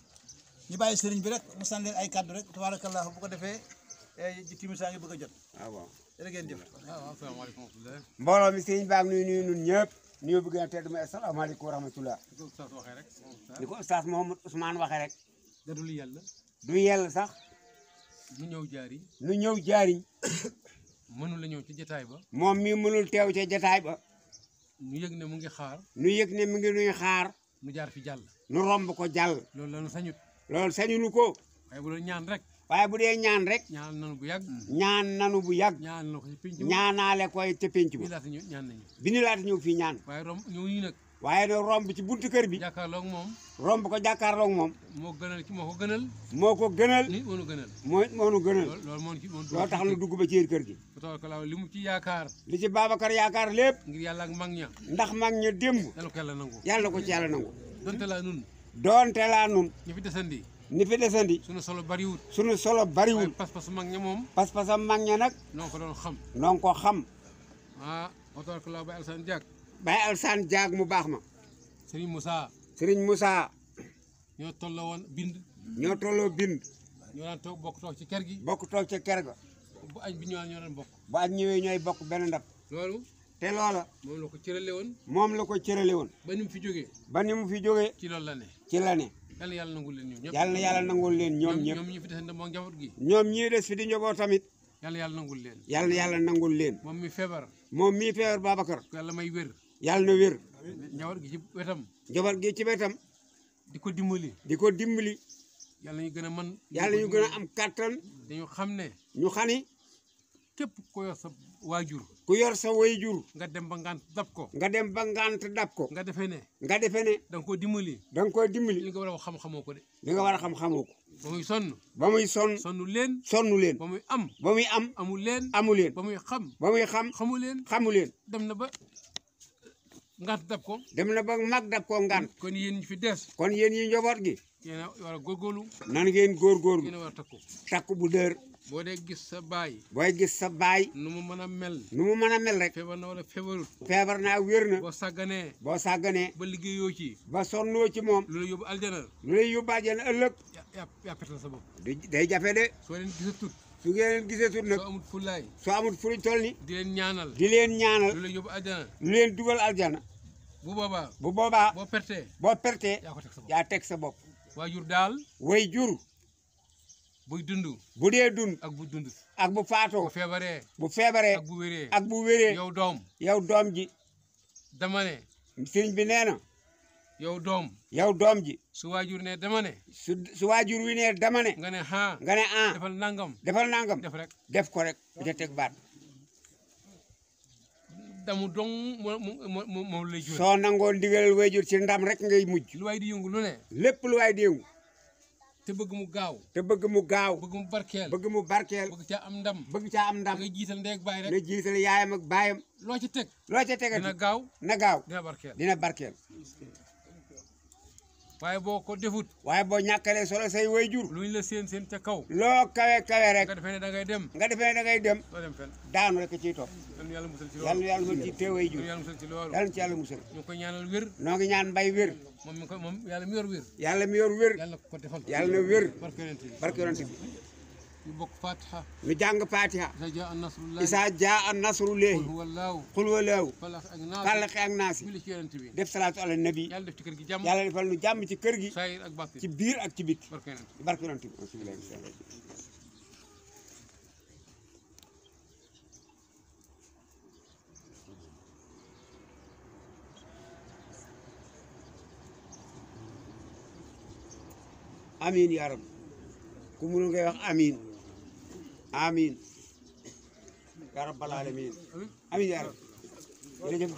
ñu bàyyi sëriñ bi rek mu sànni leen ay kàddu rek tabaarakallaahu bu ko defee timisaa ngi bëgg a jot. waaw jërë ngeen jëf. asalaamaaleykum. mbooloo mi sëriñ baa ngi nuyu ñun ñëpp nuyu bi gën a tedd mooy asalaamaaleykum wa rahmatullah. ni ko Oustaz Mouhamed Ousmane waxee rek. da dul yàlla. du yell sax. nu ñëw jaari. nu ñëw jaariñ. mënul la ñëw ci jataay ba. moom mi mënul teew ca jataay ba. nu yëg ne mu ngi xaar. nu yëg ne mu ngi nuy xaar. nu jaar fi jàll. nu romb ko jàll. loolu la nu sañut. loolu sañunu ko. waaye bu doon ñaan rek. waaye bu dee ñaan rek. ñaan nanu bu yàgg. ñaan nanu bu yàgg. ñaan na ko ci penc. ñaanaale koy te penc bi ba. laata ñëw ñaan nañu. bi ñu laata ñëw fii ñaan. waaye romb ñëw ñu nag. waaye nag romb ci buntu kër bi. jàkkaarloog moom. romb ko jàkkaarloog moom. moo gënal ci moo ko gënal. moo ko gënal. nit moo nu gënal. moo nu gënal. loolu moo ci moo loo tax nu dugg ba ci kër gi. bu tabaarkalla li mu ci yaakaar. li ci Babacar yaakaar lépp. ngir yàlla ak mag ña. ndax mag ña démb. yàlla ko yàlla nangu. yàlla ko ci yàlla nangu. donte laa nun. doonte laa nun. ñu fi desandi. ni fi desandi. sunu solo bariwut. sunu solo bariwul. waaye pas-pas mag ña moom. pas-pasam mag ña nag. noo ko doon xam. noo ko xam. bu tabaarkalla Baye Alsane Diak. Baye Alsane Diak mu baax ma. Serigne Moussa. Serigne Moussa. ñoo tolloo woon bind. ñoo tolloo bind. ñoo daan toog bokk toog ci kër gi. bokk toog ca kër ga. bu añ bi ñëwaan ñoo daan bokk. bu añ ñëwee ñooy bokk benn ndab. loolu. te loola. moom la ko cërale woon. moom la ko cërale woon. ba ni mu fi jógee. ba ni mu fi jógee. ci loolu la ne. ci la ne. yàlla yàlla nangul leen ñoom ñëpp. yàlla na yàlla nangul leen ñoom ñëpp. ñoom ñi fi desandi moom njaboot gi. ñoom ñii des fi di njaboot tamit. yàlla yàlla nangul leen. yàlla na yàlla nangul leen. moom mi feebar. moom mii feebar Babacar. yàlla may wér. yàlla na wér. njaboot gi ci wetam. njaboot gi ci wetam. di ko dimbali. di ko dimbali. yàlla ñu gën a mën. yàlla ñu gën a am kattan. dañu xam ne. ñu xani. képp ko yor sa waajur. ku yor sa waajur. nga dem ba ngant dab ko. nga dem ba ngant dab ko. nga defee ne. nga defee ne. da nga koo dimbali. da nga koo dimbali. li nga war a wax xam-xamoo ko de. li nga war a xam xamoo ko. ba muy sonn. ba muy sonn. sonnu leen. sonnu leen. ba muy am. ba muy am. amul leen. amu leen. ba muy xam. ba muy xam. xamu leen. xamu leen. dem na ba ngant dab ko. dem na ba mag dab ko ngant. kon yéen ñi fi des. kon yéen yi njaboot gi. yéen a war a góorgóorlu. nan ngeen góorgóorlu. yéen a war a takku. takku bu dër. boo dee gis sa baay. booy gis sa baay. nu mu mën a mel. nu mu mën a mel rek. feebar na wala feebarut. feebar naa wér na. boo sàgganee. boo sàgganee. ba liggéeyoo ci. ba sonnoo ci moom. lu la yóbbu aljana. lu lay yóbbaajee na ëllëg. yaa petal sa bopp. day jafe de. soo leen gisatut. su ngeen gisatut nag. soo amut fulaay. soo amut fuñ toll ni. di leen ñaanal. di leen ñaanal. lu la yóbbu aljana. lu leen dugal aljana. bu boobaa. bu boobaa. boo pertee. boo pertee. yaa ko teg sa bopp. yaa teg sa bopp. waajur daal. way jur. buy dund. bu dee dund. ak bu dund. ak bu faatoo. bu feebaree. bu feebaree. ak bu wéree. ak bu wéree. yow doom. yow doom ji. dama ne. sëriñ bi nee na. yow doom. yow doom ji. su waajur ne dama ne. su waajur wi ne dama ne. nga ne ah. nga ne ah. defal nangam. defal nangam. def rek. def ko rek bu ca teg baat. damu dong moom lay jur. soo nangoo ndigalal waajur ci ndam rek ngay mujj. lu waay di yëngu lu ne. lépp lu waay di yëngu. te bëgg mu gaaw. te bëgg mu gaaw. bëgg mu barkeel. bëgg mu barkeel. bëgg caa am ndam. bëgg caa am ndam. nga jiital ndey ak baay rek. na jiital yaayam ak baayam. loo ci teg. loo ca tegati dina gaaw. na gaaw. dina barkeel. dina barkeel. waaye boo ko defut. waaye boo ñàkkalee solo say waajur. luñ la seen ca kaw. loo kawe kawe rek. nga defee ne da ngay dem. nga defee ne da ngay dem. doo dem fenn. daanu rek ciy topp. yal na yàlla musal ci loolu. yàlla na yàlla musal ci teewee jur. yal na yàlla musal ci loolu. yàlla na ci yàlla musal. ñu ngi koy ñaanal wér. noo ngi ñaan mbay wér. moom yàlla mi yor wér. yàlla mi yor wér. yàlla ko defal. yàlla na wér. barke yonent bi. barke yonent bi. ñu bokk Fatiha. ñu jàng Fatiha. isa jaa nasrullahi. isa jaa nasrullahi. qul huwallahu. qul huwallahu. falaq ak naas. falaq ak naas. julli ci yonent bi. def salaatu ala nabi. yàlla def ci kër gi jàmm. yàlla defal nu jàmm ci kër gi. saayir ak baatin. ci biir ak ci biti. barke yonent bi. barke yonent bi. amin ya rab ku mënu ngay wax amin amin ya rabbal alamin amin ya rab jërëjëf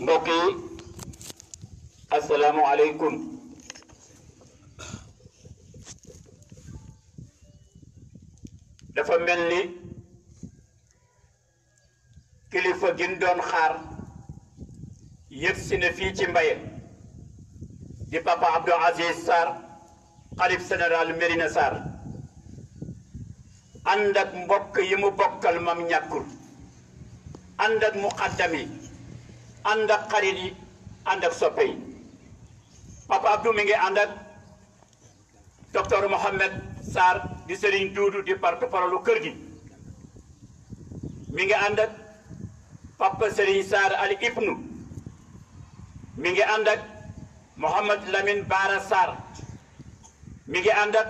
mbokk yi assalaamu aleykum dafa mel ni kilifa gin doon xaar yëg si ne fii ci Mbaye di papa Abdou Aziz Sarr xalif général Mérina Sarr ànd ak mbokk yi mu bokkal mam ñàkkul ànd ak muqaddam yi ànd ak xarit yi ànd ak soppe yi papa Abdou mi ngi ànd ak docteur Mohamed Sarr di Serigne Doudou di porte-parole kër gi mi ngi ànd ak papa Serigne Sarr al Ibnu mi ngi ànd ak Mohamed Lamine Bara Sarr mi ngi ànd ak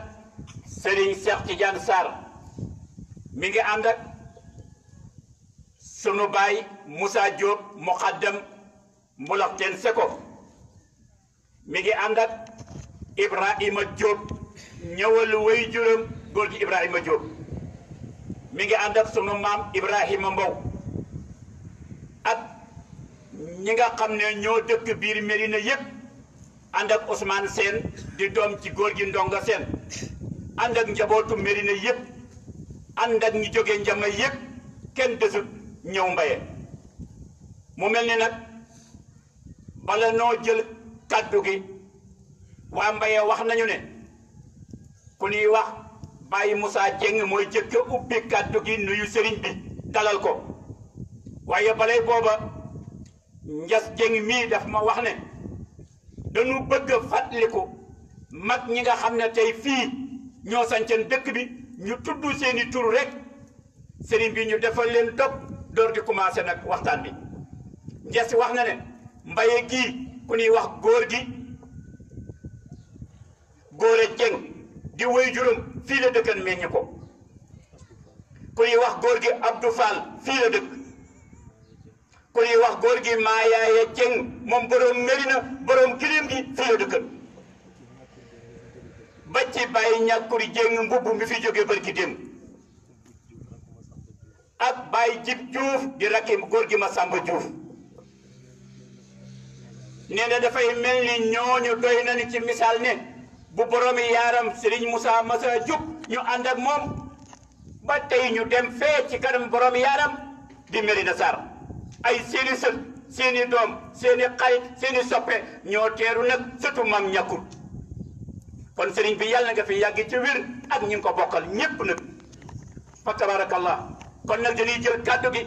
Serigne Cheikh Tidiane Sarr mi ngi ànd ak sunu baay Moussa Diop muqaddam Mbulaxteen Seko mi ngi ànd ak Ibrahima Diop ñëwal way juróom góor gi Ibrahima Diop mi ngi ànd ak sunu maam Ibrahima Mbow ak ñi nga xam ne ñoo dëkk biir Médina yépp ànd ak Ousmane Sène di doom ci góor gi Ndonga Sène ànd ak njabootu Médina yépp ànd ak ñu jóge Njama yépp kenn desut ñëw Mbaye mu mel ni nag bala noo jël kàddu gi waa Mbaye wax nañu ne ku ñuy wax Baye Moussa Dieng mooy jëkk ubbi kàddu gi nuyu sëriñ bi dalal ko waaye balay booba Njas Dieng mii daf ma wax ne dañu bëgg a fàttaliku mag ñi nga xam ne tey fii ñoo sañceen dëkk bi ñu tudd seeni tur rek sëriñ bi ñu defal leen dog door di commencé nag waxtaan bi Njas wax na ne Mbaye gii ku ñuy wax góor gi Góore Dieng di woy juróom fii la dëkkan meññ ko ku ñuy wax góor gi Abdou Fall fii la dëkk ku ñuy wax góor gi Maayaaye Dieng moom borom Mérina borom kilim gi fii la dëkkan ba ci Baye Ñàkkuri Dieng mbubb mi fi jóge barki démb ak Baye Jib Diouf di rakki góor gi Masamba Diouf nee na dafay mel ni ñooñu doy nañu ci misaal ne bu boromi yaaram Serigne Moussa Massa Diop ñu ànd ak moom ba tey ñu dem fee ci kanam boromi yaaram di Mérina Sarr ay seeni sët seeni doom seeni xarit seeni soppe ñoo teeru nag sëtu mam ñàkkul kon Serigne bi yàlla nga fi yàgg ci wér ak ñi nga ko bokkal ñépp nag fa tabarakallah kon nag dañuy jël kàddu gi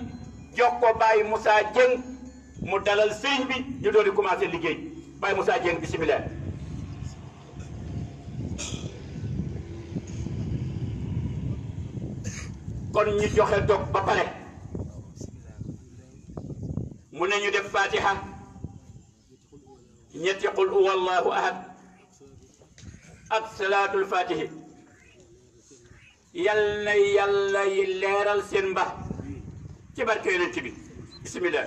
jox ko Baye Moussa Dieng mu dalal Serigne bi ñu doon di commencé liggéey Baye Moussa Dieng bisimilah. kon ñu joxe dog ba pare mu ne ñu def fatiha ñetti qul huwallahu ahad ak salaatul fatihi yal na yàlla yi leeral seen mbax ci barke yonent bi bismillah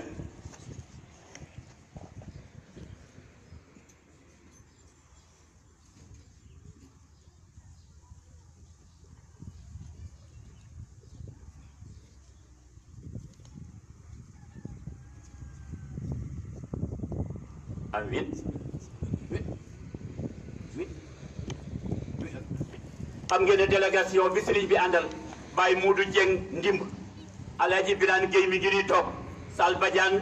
amin xam ngeen ne délégation bi sëriñ bi àndal Baye Modou Dieng ndimb Alaaji Birane Gueye mi ngi nii toog Sall Badiane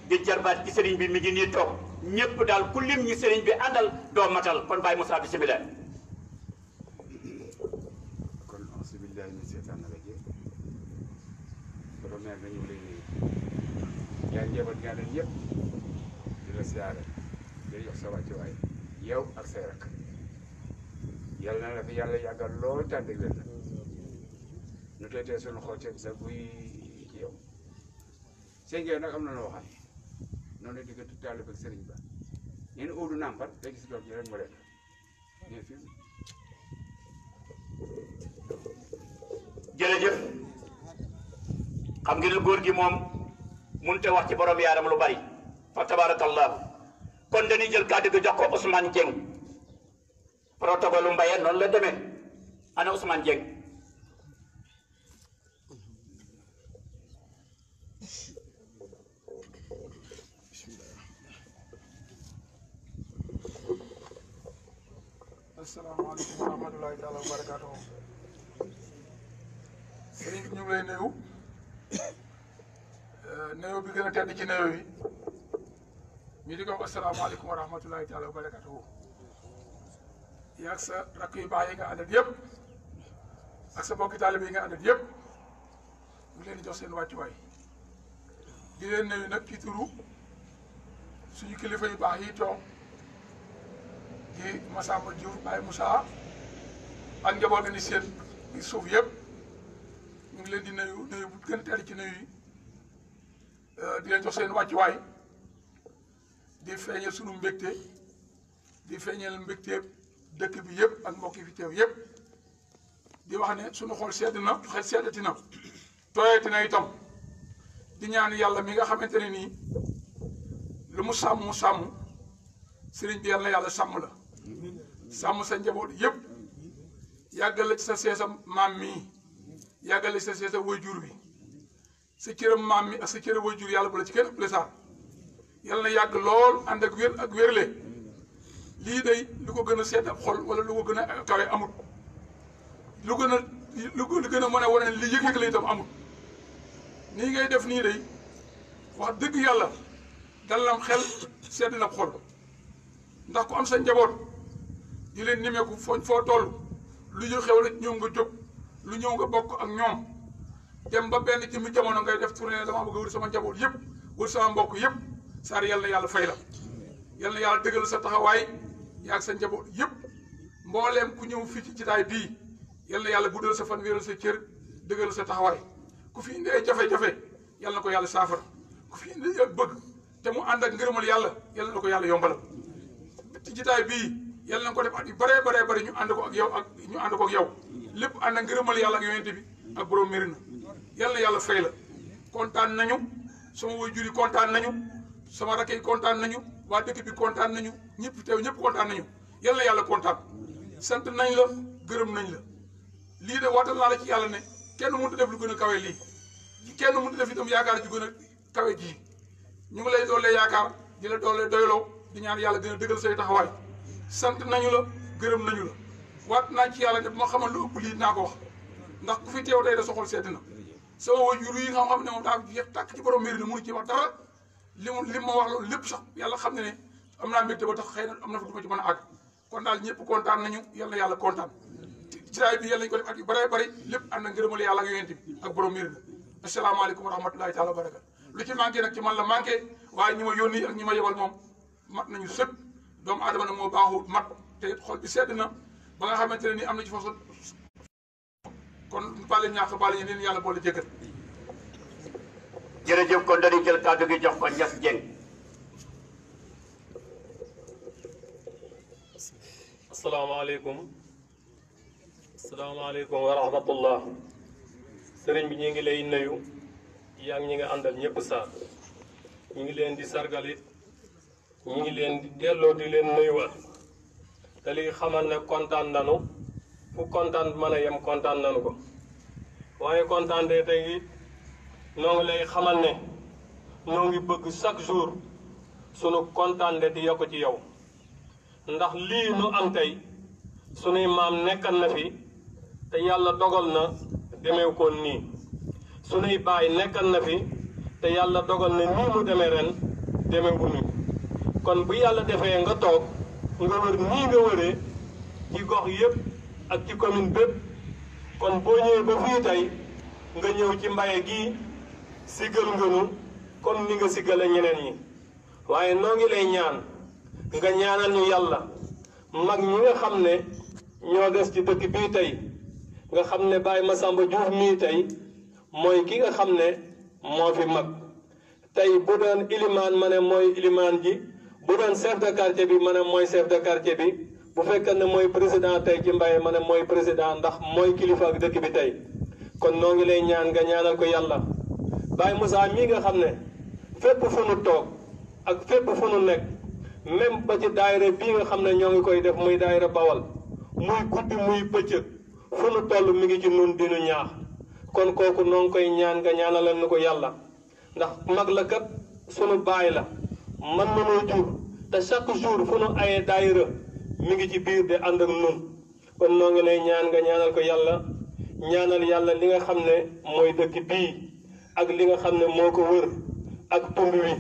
di jarbaat ci sëriñ bi mi ngi nii toog ñépp daal ku lim ñi sëriñ bi àndal doo matal kon Baye Moussa bismillah kon auzu billahi min seytaani rajiim borom meer nañu lay nuyu yaa njaboot gaa leen yëpp di la siyaare di jox sa wàcc waay yow ak say rakk yàlla na la fi yàlla yàggal lool tànn ak wér nu tey tey sunu xol ceeb sa buy ci yow seen ngeen nag am na loo xam noonu diggante taalibe ak sëriñ ba ñeen uudu nàmpal day gis doom ji rek mu leen ñeen fi jërëjëf xam ngeen ne góor gi moom mënut a wax ci borom yaaram lu bari fa tabarakallah kon dañuy jël kàddu gi jox ko Ousmane Dieng protocole Mbaye noonu la demee ana Ousmane Dieng asalaamaaleykum wa rahmatulahi taala wa barakaatuhu sëriñ bi ñu ngi lay nuyu nuyu bi gën a tedd ci nuyu yi ñu di ko wax asalaamaaleykum wa rahmatulahi taala wa barakatuhu yaa ak sa rakk yu baax yi nga àndat yëpp ak sa bokki taalibe yi nga àndat yëpp ñu leen di jox seen wàccuwaay di leen nuyu nag ci turu suñu kilifa yu baax yi toog di Massamba Diouf Baye Moussa ak njaboot ni seen bi suuf yëpp ñu ngi leen di nuyu nuyu bu gën a teel ci nuyu yi di leen jox seen wàccuwaay di feeñal sunu mbégte di feeñal mbégte dëkk bi yëpp ak mbokk yi fi teew yëpp di wax ne sunu xol sedd na xel seddati na tooyati na itam di ñaan yàlla mi nga xamante ne nii lu mu sàmm sëriñ bi yàlla na yàlla sàmm la sàmm sa njaboot yëpp yàggal la ci sa seesa maam mii yàggal la ci sa seesa waajur bi sa cëram maam mi ak sa cëram waajur yàlla bu la ci kenn ëppale sax yàlla na yàgg lool ànd ak wér ak wérle lii day lu ko gën a sedd ab xol wala lu ko gën a kawe amut lu gën a mën a wane li yëg-yëg la itam amut nii ngay def nii day wax dëgg yàlla dalam xel sedd na xol ndax ku am sa njaboot di leen nimeeku foo toll lu ñu xew la ñëw nga jóg lu ñëw nga bokk ak ñoom dem ba benn jëmmi jamono ngay def tournée dama bëgg a wër sama njaboot yëpp wër sama mbokk yëpp saar yàlla yàlla fay la yàlla na yàlla dëggal sa taxawaay yaag sa njaboot yëpp mbooleem ku ñëw fii ci jitaay bii yàlla na yàlla guddal sa fan wéral sa cër dëggal sa taxawaay ku fi indi ay jafe-jafe yàlla na ko yàlla saafara ku fi indi ak bëgg te mu ànd ak ngërëmal yàlla yàlla na ko yàlla yombalal ci jitaay bii yàlla na ko def at yu baree bari ñu ànd ko ak yow lépp ànd ak ngërëmal yàlla ak yonent bi ak borom Mérina yàlla na yàlla fay la kontaan nañu sama waajur yi kontaan nañu sama rakk yi kontaan nañu waa dëkk bi kontaan nañu ñëpp teew ñëpp kontaan nañu yàlla na yàlla kontaan sant nañ la gërëm nañ la lii de waatal naa la ci yàlla ne kenn mënut a def lu gën a kawe lii kenn mënut a def itam yaakaar ju gën a kawe ji ñu ngi lay doole yaakaar di la doole doyloo di ñaan yàlla gën a dëggal say taxawaay sant nañu la gërëm nañu la waat naa ci yàlla ne bu ma xamal lu ëpp lii naa ko wax ndax ku fi teew tey da soxol sedd na sama waajur yi nga xam ne moom daa jeex tàkk ci borom Mérina mënu ci wax dara li ma wax loolu lépp sax yàlla xam ne ne am naa mbégte ba tax xëy na am na fa du ma ci mën a àgg kon daal ñëpp kontaan nañu yàlla yàlla kontaan jitaay bi yàlla nañu ko def at yu bëree bëri lépp ànd na ngërëmal yàlla ak yonent bi ak borom Mérina asalaamaaleykum wa rahmatulahi taala wa barakatu lu ci manqué nag ci man la manqué waaye ñi ma yónni ak ñi ma yebal moom mat nañu sëkk doomu aadama nag moo baaxul mat te xol bi sedd na ba nga xamante ne ni am na ci façon kon bàle ñaax bàle yi leen yàlla boole jëkkër jërëjëf kon dañuy jël kàddu gi jox ko Niass Dieng. asalaamaaleykum wa rahmatullah sëriñ bi ñu ngi lay nuyu yaa ngi ñi nga àndal ñëpp saa ñu ngi leen di sargalit ñu ngi leen di delloo di leen nuyuwaat te li xamal ne kontaan nanu fu kontaan mën a yem kontaan nanu ko waaye kontaan de tey it noo ngi lay xamal ne noo ngi bëgg chaque jour sunu kontaan de di yokk ci yow ndax lii nu am tey sunuy maam nekkan na fi te yàlla dogal na demeew koon nii sunuy baay nekkan na fi te yàlla dogal na nii mu demee ren demeewu nii kon bu yàlla defee nga toog nga wër nii nga wëree ci gox yëpp ak ci commune bépp kon boo ñëwee ba fii tey nga ñëw ci Mbaye gii siggal ngënu comme ni nga siggale ñeneen ñi waaye noo ngi lay ñaan nga ñaanal ñu yàlla mag ñi nga xam ne ñoo des ci dëkk bii tey nga xam ne Baye Massamba Diouf mii tey mooy ki nga xam ne moo fi mag tey bu doon ilimaan ma ne mooy ilimaan ji bu doon chef de quartier bi ma ne mooy chef de quartier bi bu fekkee ne mooy président tey ci Mbaye ma ne mooy président ndax mooy kilifa ak dëkk bi tey kon noo ngi lay ñaan nga ñaanal ko yàlla Baye Moussa mii nga xam ne fépp fu nu toog ak fépp fu nu nekk même ba ci daayira bii nga xam ne ñoo ngi koy def muy daayira Bawal muy guddi muy bëccëg fu nu toll mi ngi ci nun dinu ñaax kon kooku noo ngi koy ñaan nga ñaanalal nu ko yàlla ndax mag la kat sunu baay la man nanoo jur te chaque jour fu nu ayee daayira mi ngi ci biir de ànd ak nun kon noo ngi lay ñaan nga ñaanal ko yàlla ñaanal yàlla li nga xam ne mooy dëkk bii ak li nga xam ne moo ko wër ak tund wi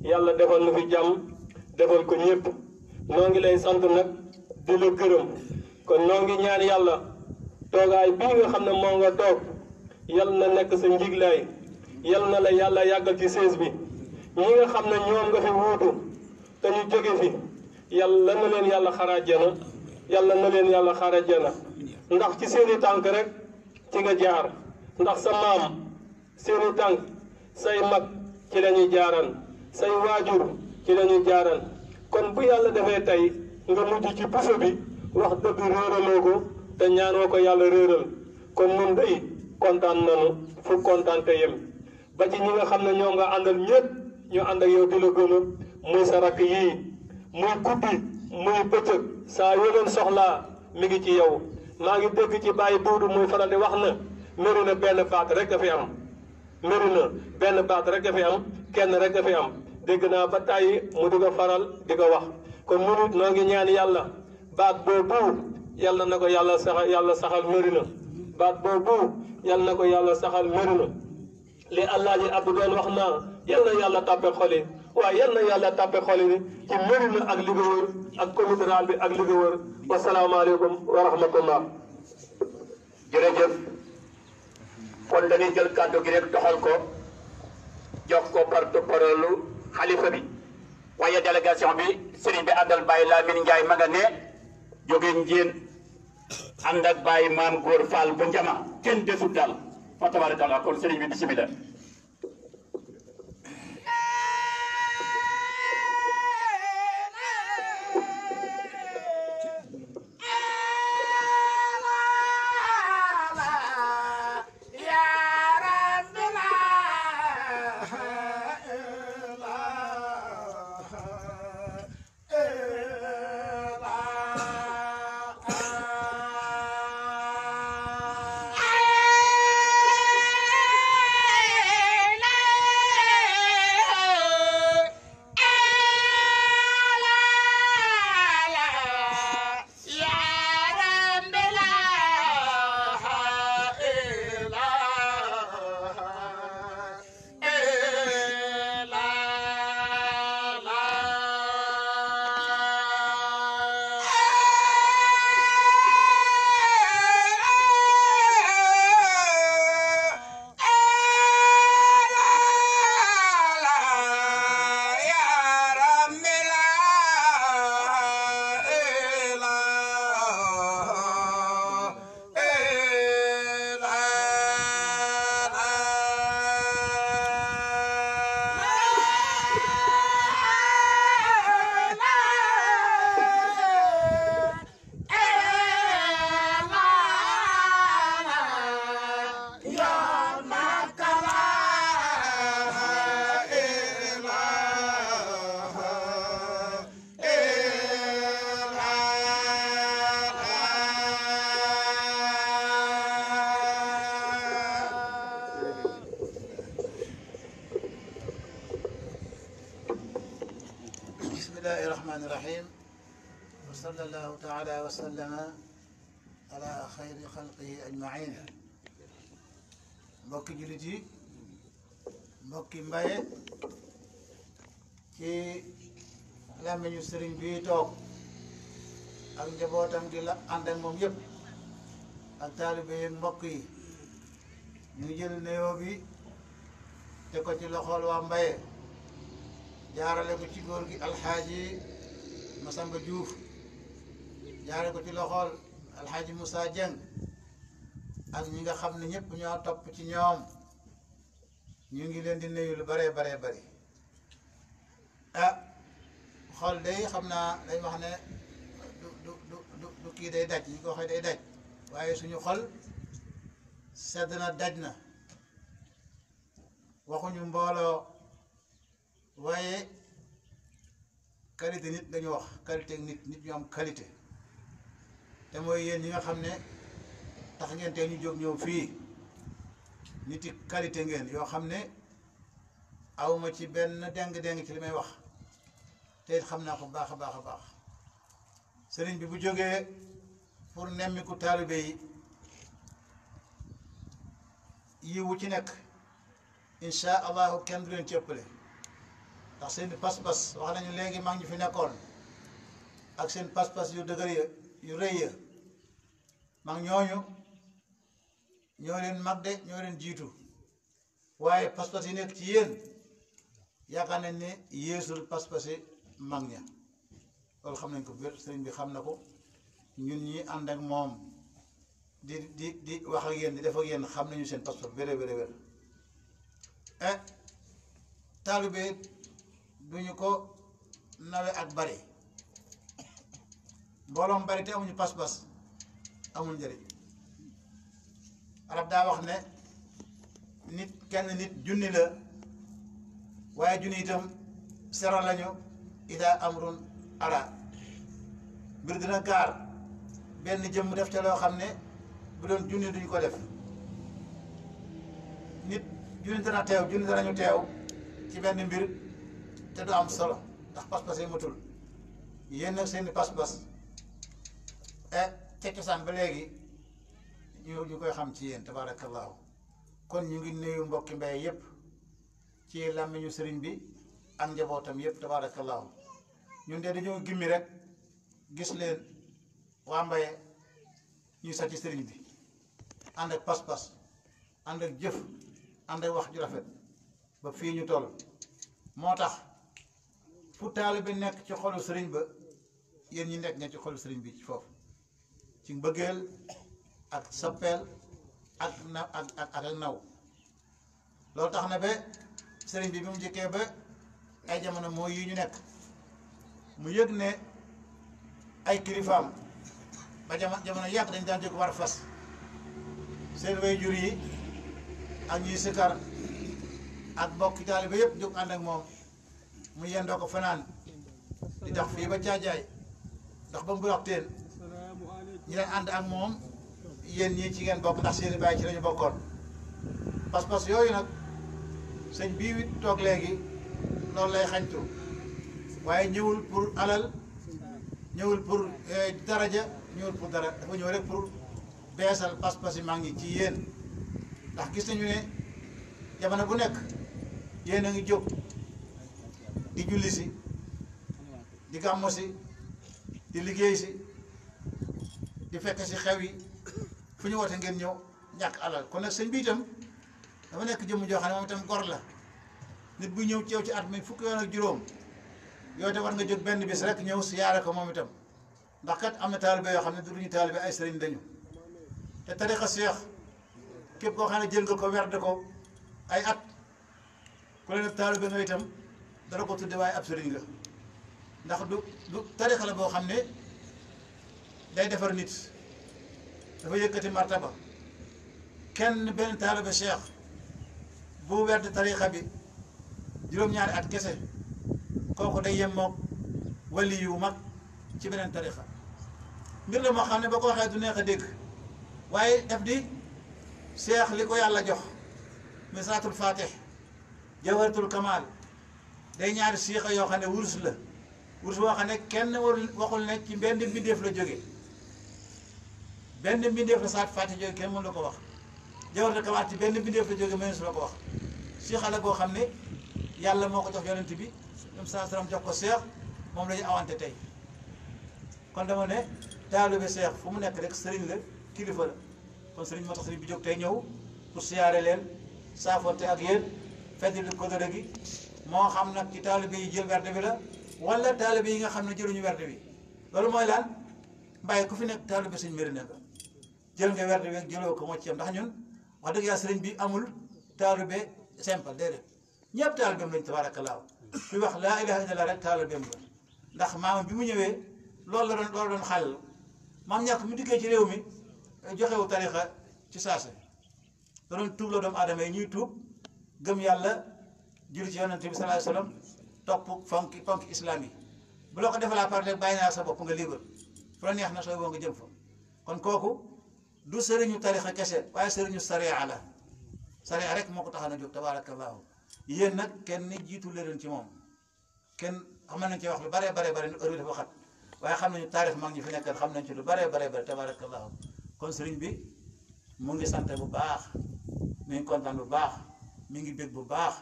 yàlla defal nu fi jàmm defal ko ñëpp noo ngi lay sant nag di la gërëm kon noo ngi ñaan yàlla toogaay bii nga xam ne moo nga toog yal na nekk sa njiglaay yal na la yàlla yàggal ci sees bi ñi nga xam ne ñoom nga fi wuutu te ñu jóge fi yàlla na leen yàlla xarajana yàlla na leen yàlla xarajana ndax ci seeni tànk rek ci nga jaar ndax sa maam seeni tànk say mag ci la ñuy jaaran say waajur ci la ñuy jaaran kon bu yàlla defee tey nga mujj ci puso bi wax dëgg réeraloo ko te ñaanoo ko yàlla réeral kon nun day kontaan nanu fu kontaan te yem ba ci ñi nga xam ne ñoo nga àndal ñëpp ñu ànd ak yow di la gën a muy sa rakk yii muy guddi muy bëccëg saa yoo leen soxlaa mi ngi ci yow maa ngi dégg ci bàyyi duudu muy faral di wax na méri na benn baat rek dafi am méri na benn baat rek dafi am kenn rek dafi am dégg naa ba tàyyi mu di ko faral di ko wax kon mu nit noo ngi ñaan yàlla baat boobu yàlla na ko yàlla saxal méri na baat boobu yàlla na ko yàlla saxal méri na li Alaaji Abdu doon wax naa yal na yàlla tàppe xol yi waaye yal na yàlla tàppe xol yi ci méri na ak li ko wër ak comité rural bi ak li ko wër wasalaamaaleykum wa rahmatullah jërëjëf kon dañuy jël kàddu gi rek doxal ko jox ko porte-parole xalifa bi waaye délégation bi sëriñ bi àndal Baye Lamine Ndiaye ma nga ne jóge Njéen ànd ak Baye Maam Góor Fall bu Njama kenn desut daal fa tabarakallah kon sëriñ bi bismillah bismillahi rahmani rahim wa sallallahu taala wa sallama ala xayri xalqihi ajmain mbokki jullit yi mbokki Mbaye ci làmmiñu sëriñ bi toog ak njabootam di la ànd ak moom yëpp ak taalibe yi mbokk yi ñu jël nuyoo bi te ko ci loxool waa Mbaye jaarale ko ci góor gi alxaaji Masamba Diouf jaarale ko ci loxool alxaaji Moussa Dieng ak ñi nga xam ne ñëpp ñoo topp ci ñoom ñu ngi leen di nuyu lu bare bare bari ah xool day xam naa dañ wax ne du kii day daj ñu ko waxee day daj waaye suñu xol sedd na daj na waxuñu mbooloo waaye qualité nit dañu wax qualité nit ñu am qualité te mooy yéen ñi nga xam ne tax ngeen tey ñu jóg ñëw fii nit yi qualité ngeen yoo xam ne awma ci benn deng-deng ci li may wax te it xam naa ko baax a baax a baax sëriñ bi bu jógee pour nemmiku taalibe yi yiwu ci nekk insha allahu kenn du leen ci ëppale ndax seen pas-pas wax nañu léegi mag ñi fi nekkoon ak seen pas-pas yu dëgër ya yu rëy ya mag ñooñu ñoo leen mag de ñoo leen jiitu waaye pas-pas yi nekk ci yéen yaakaar nañ ne yéesul pas-pas yi mag ña loolu xam nañ ko wér sëriñ bi xam na ko ñun ñi ànd ak moom di wax ak yéen di def ak yéen xam nañu seen pas-pas wér taalibe duñu ko nawe ak bari mbooloom bari te amuñu pas-pas amul njëriñ arab daa wax ne nit kenn nit junni la waaye junni itam sero lañu ida amrun ara mbir dina gaar benn jëmm def ca loo xam ne bu doon junni duñu ko def nit junni dana teew junni danañu teew ci benn mbir te du am solo ndax pas-pas yi matul yéen nag seeni pas-pas ca cosaan ba léegi ñu koy xam ci yéen tabaarakallaahu kon ñu ngi nuyu mbokki mbay yépp ci làmmiñu sëriñ bi ak njabootam yépp tabaarakallaahu ñun de dañoo gimmi rek gis leen waa Mbaye ñuy sax ci sëriñ bi ànd ak pas-pas ànd ak jëf ànd ak wax ju rafet ba fii ñu toll moo tax fu taalibe bi nekk ci xolu sëriñ ba yéen ñi nekk nga ci xolu sëriñ bi ci foofu ci mbëggeel ak soppeel ak na ak naw loolu tax na ba sëriñ bi mu njëkkee ba ay jamono mooy yi ñu nekk mu yëg ne ay kilifaam ba jamono yàgg dañ daan jóg war fas seen way jur yi ak ñuy sikar ak mbokki taalibe yëpp jóg ànd ak moom mu yendoo ko fanaan di dox fii ba caajaay dox ba mu teen ñi leen ànd ak moom yéen ñii ci ngeen bokk ndax seeni bàyyi ci lañu bokkoon pas-pas yooyu nag sëñ bii wit toog léegi loolu lay xañtu waaye ñëwul pour alal ñëwul pour daraja ñëwul pour dara dafa ñëw rek pour beesal pas-pas yi maa ngi ci yéen ndax gis nañu ne jamono bu nekk yéen a ngi jóg di julli si di gàmmo si di liggéey si di fekk si xew yi fu ñu woote ngeen ñëw ñàkk alal kon nag sëñ bi itam dafa nekk jëmm joo xam ne moom itam gor la nit bu ñëw ceew ci at mi fukki yoon ak juróom yooyu te war nga jóg benn bis rek ñëw siyaare ko moom itam ndax kat am na taalibe yoo xam ne du ñu taalibe ay sëriñ dañu te tariqa seex képp koo xam ne jël nga ko werd ko ay at ku leen taalibe nga itam dara ko tudde waaye ab sëriñ nga ndax du tariqa la boo xam ne day defar nit dafa yëkkati martaba kenn benn taalibe cheikh bu werd tariqa bi juróom-ñaari at kese kooku day yem mook wali yu mag ci beneen tariqa mbir la moo xam ne ba ko waxee du neex a dégg waaye def di cheikh li ko yàlla jox misratul fatih jawharatul kamal day ñaari siixa yoo xam ne wurus la wurus boo xam ne kenn waxul ne ci benn mbindeef la jóge benn mbindeef la saat fatih jóge kenn mën la ko wax jawharatul kamal ci benn mbindeef la jóge mënees la ko wax siixa la boo xam ne yàlla moo ko jox yonent bi ñoom saa salaam jox ko seex moom la ñu awante tey kon dama ne taalibe seex fu mu nekk rek sëriñ la kilifa la kon sëriñ moo tax sëriñ bi jóg tey ñëw pour siyaare leen saafonte ak yéen feddali kóllëre gi moo xam nag ci taalibe yi jël werde bi la wala taalibe yi nga xam ne jëluñu werde bi loolu mooy lan mbàyyi ku fi nekk taalibe sëñ Mérina nga jël nga werde bi ak jëloo ko moo ci yam ndax ñun wax dëgg yàlla sëriñ bi amul taalibe simple déedéet ñëpp taalibeem lañ tabaarakallaahu fi wax laa ilaha illallah rek taalibeem la ndax maamam bi mu ñëwee loolu la doon xàll maam ñàkk mu dikkee ci réew mi joxewu tarixa ci saase da doon tuub la doomu aadama yi ñuy tuub gëm yàlla julli ci yonent bi sallallahu alayhi wasallam topp fonk islam yi bu loo ko defalaa par rek bàyyi naa sa bopp nga libre fu la neex na sooy boo nga jëm fa kon kooku du sëriñu tarixa kese waaye sëriñu sariya la sariya rek moo ko tax na jóg tabaarakallaahu yéen nag kenn jiitu leen ci moom kenn xam nañ ci wax lu bare bare bare heure bi dafa xat waaye xam nañu taarix mag ñi fi nekkal xam nañ ci lu bare bare bare tabaarakallaahu kon sëriñ bi mu ngi sant bu baax mi ngi kontaan bu baax mi ngi bég bu baax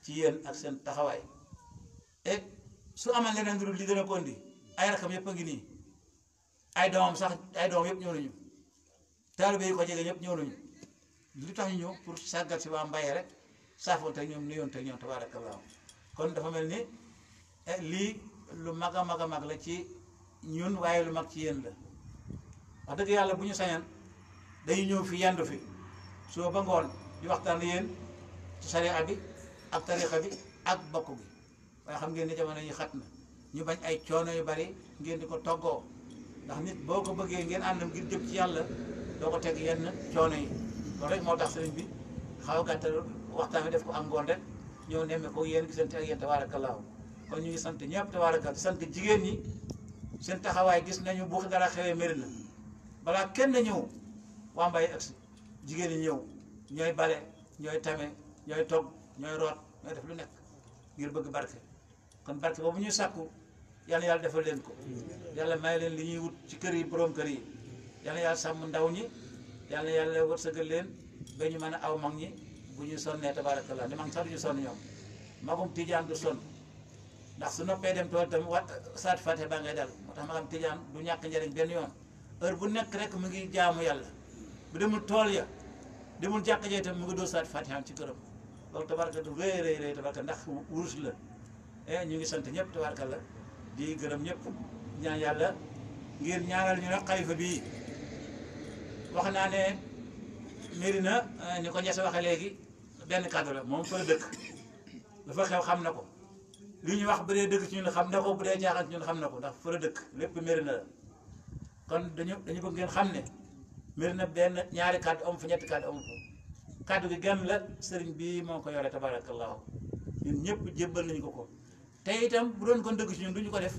ci yéen ak seen taxawaay et su amal leneen lu li dana ko indi ay rakam yëpp a ngi nii ay doomam sax ay doomam yëpp ñëw nañu taalibe yi ko jege ñëpp ñëw nañu li tax ñu ñëw pour sàggal si waa Mbaye rek saafoonte ñoom nuyoonte ñoom tabaarakallaahu kon dafa mel ni lii lu mag a mag a mag la ci ñun waaye lu mag ci yéen la wax dëgg yàlla bu ñu sañan dañuy ñëw fi yendu fi soo ba ngoon di waxtaan yéen ci sariya bi ak tarixa bi ak bokk bi waaye xam ngeen ni jamono yi xat na ñu bañ ay coono yu bari ngeen di ko toggoo ndax nit boo ko bëggee ngeen ànd ngir jëm ci yàlla doo ko teg yenn coono yi loolu rek moo tax sëriñ bi xaw a gàttal waxtaan bi def ko am ngoon rek ñëw nemme ko yéen gisante ak yéen tabaarakallaahu kon ñu ngi sant ñëpp tabaarakallaahu di sant jigéen ñi seen taxawaay gis nañu bu dara xewee Médina balaa kenn ñëw waa Mbaye agsi jigéen ñi ñëw ñooy bale ñooy tame ñooy togg ñooy root ñooy def lu nekk ngir bëgg barke kon barke boobu ñuy sàkku yal na yàlla defal leen ko yàlla may leen li ñuy wut ci kër yi borom kër yi yal na yàlla sàmm ndaw ñi yal na yàlla wërsëgal leen ba ñu mën a aw mag ñi bu ñu sonnee tabarakallah ni mag sax du ñu sonn ñoom magum tijaan du sonn ndax su noppee dem tool tam saat fatiha baa ngay dal moo tax magam tijaan du ñàkk njëriñ benn yoon heure bu nekk rek mu ngi jaamu yàlla bu demul tool ya demul jàkk jee tam mu ngi doo saat fatiha ci këram loolu tabaraka du rëy rëy rëy tabaraka ndax wurus la ñu ngi sant ñëpp tabarakalla di gërëm ñëpp ñaan yàlla ngir ñaanal ñu nag xalifa bii wax naa ne Médina ni ko Ñas waxee léegi benn kàddu la moom fa la dëkk dafa xew xam na ko li ñu wax bu dee dëgg ci ñun xam na ko bu dee jaaxal ci ñun xam na ko ndax fa la dëkk lépp Médina la kon dañu bëgg ngeen xam ne Médina benn ñaari kàddu amu fa ñetti kàddu amu fa kàddu gi genn la sëriñ bi moo ko yore tabarakallahu ñun ñëpp jébbal nañu ko te itam bu doon kon dëgg ci ñun duñu ko def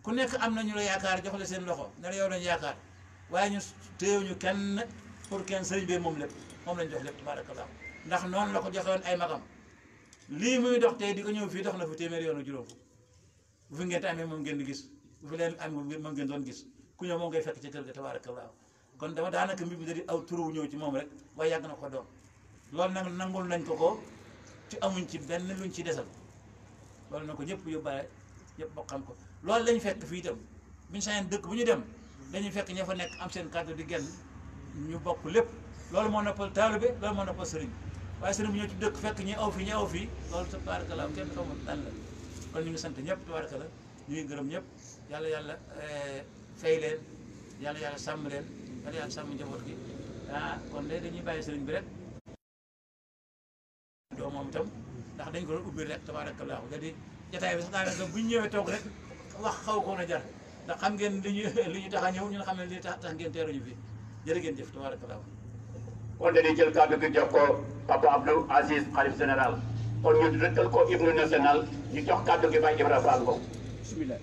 ku nekk am nañu la yaakaar jox la seen loxo ne la yow lañu yaakaar waaye ñu téewuñu kenn pour kenn sëriñ bi moom lépp moom lañ jox lépp tabarakallahu ndax noonu la ko joxewoon ay magam lii muy dox tey di ko ñëw fii dox na fi téeméeri yoonu juróom bu fi ngeen te amee moom ngeen di gis bu fi leen am moom ngeen doon gis ku ñëw moom ngay fekk ci kër ga tabarakallahu kon dama daanaka mbir mi da di aw turu ñëw ci moom rek waaye yàgg na ko doon loolu nag nangul nañ ko ci amuñ ci benn luñ ci desal loolu na ko ñëpp yóbbaale ñëpp bokk xam ko loolu lañ fekk fii itam buñu sañeen dëkk bu ñu dem dañuy fekk ña fa nekk am seen kàddu di genn ñu bokk lépp loolu moo noppal taalibe loolu moo noppal sëriñ waaye sëriñ bi ñëw ci dëkk fekk ñi aw fii loolu tabarakallah kenn xamul lan la kon ñu ngi sant ñëpp tabarakallah ñu ngi gërëm ñëpp yàlla fay leen yàlla sàmm leen yàlla sàmm njaboot gi kon léegi dañuy bàyyi sëriñ bi rek doo moom itam ndax dañ ko doon ubbi rek tabarakallah da di jataay bi sax daanaka bu ñu ñëwee toog rek wax xaw ko na jar ndax xam ngeen li ñu tax a ñëw ñun xam ne li tax ngeen teeruñu fi jërë ngeen jëf tabarakallah kon dañuy jël kàddu gi jox ko Papa Abdou Aziz xalif général kon ñu dëkkal ko hymne national ñu jox kàddu gi Baye Ibra Fall Mbow bismillah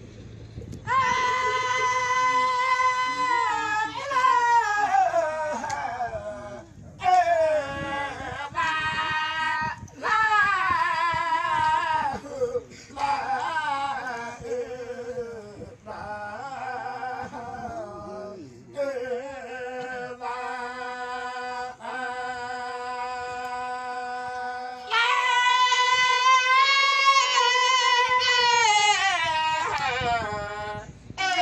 Yeah.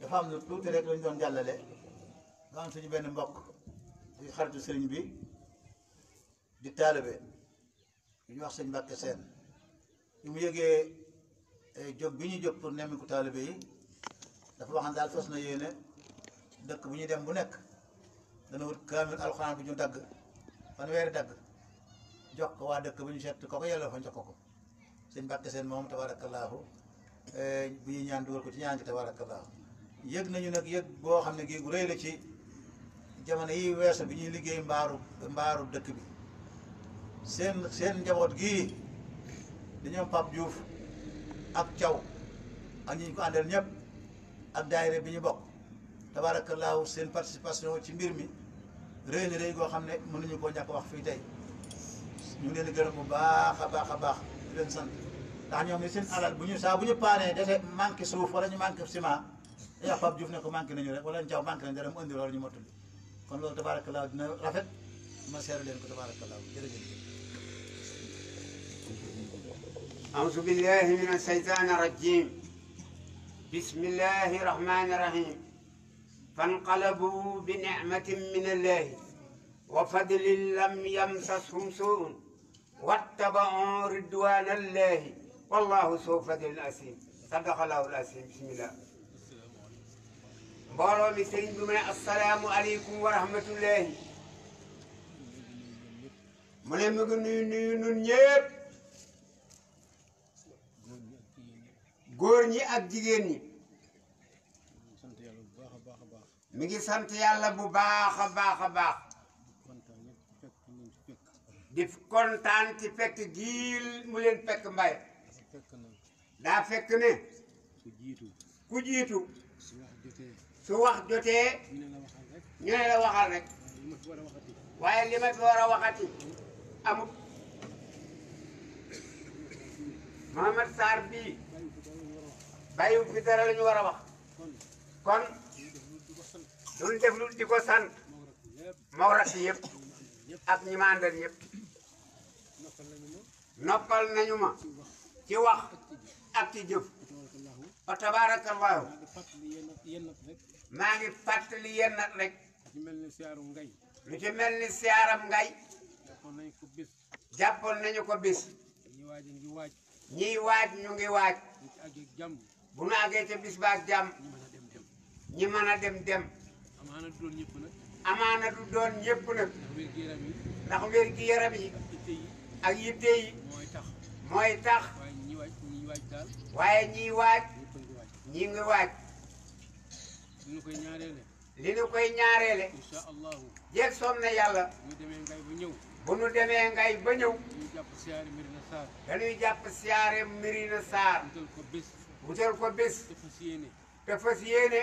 dafa am lu tuuti rek lañ doon jàllale nga am suñu benn mbokk di xaritu sëriñ bi di taalibe ñu wax sëñ Mbàkke Seen bi mu yëgee jóg bi ñu jóg pour nemmiku taalibe yi dafa waxan daal fas na yéene dëkk bu ñuy dem bu nekk dana wut kaamil alxuraan bi ñu dagg fanweeri dagg jox ko waa dëkk bi ñu seet ko yàlla fa jox ko sëñ Mbàkke Seen moom tabaarakallaahu bu ñuy ñaan dugal ko ci ñaan gi tabaarakallaahu yëg nañu nag yëg boo xam ne gii gu rëy la ci jamono yi weesu bi ñuy liggéey mbaaru dëkk bi seen njaboot gii dañoo Pape Diouf ak Thiaw ak ñi ñu ko àndal ñëpp ak daayira bi ñu bokk tabaarakallaahu seen participation ci mbir mi rëy na rëy goo xam ne mënuñu koo ñàkk wax fii tey ñu ngi leen di gërëm bu baax a baax a baax di leen sant ndax ñoom ni seen alal bu ñu saa bu ñu paanee dese manqué suuf wala ñu manqué ciment dañuy wax Pape Diouf ne ko manqué nañu rek wala ñu Thiaw manqué nañu dara mu indi loolu ñu mottali kon loolu tabaarakallaahu dina rafet ma seere leen ko tabaarakallaahu jërëjëf. أعوذ بالله من الشيطان الرجيم بسم الله الرحمن الرحيم فانقلبوا بنعمة من الله وفضل لم يمسسهم سوء واتبعوا رضوان الله والله ذو فضل العظيم صدق الله العظيم بسم الله mbooloo mi sëriñ bi mu ne asalaamu aleykum wa rahmatullahi mu ne mu ngi nuyu nun ñëpp góor ñi ak jigéen ñi mi ngi sant yàlla bu baax a baax a baax di kontaan ci fekk giil mu leen fekk mbay daa fekk ne ku jiitu su wax jotee ñu ne la waxal rek waaye li ma fi war a waxati amut Mohamed Sarr bii bàyyiwu fi dara la ñu war a wax kon duñ def lu di ko sant moo rakk yëpp ak ñi ma àndal yëpp noppal nañu ma ci wax ak ci jëf wa tabaarakallaahu maa ngi fàttali yenn rek lu ci mel ni siyaaram ngay jàppoon nañu ko bis ñiy waaj ñu ngi waaj bu nu àggee ca bis ba ak jàmm ñi mën a dem amaana du doon ñëpp nag ndax wér gi yaram yi ak yitte yi mooy tax waaye ñiy waaj ñi ngi waaj li nu koy ñaareele jeeg soom na yàlla bu nu demee ngay ba ñëw dañuy jàpp siyaare Mirina Sarr wutal ko bés te fas yéene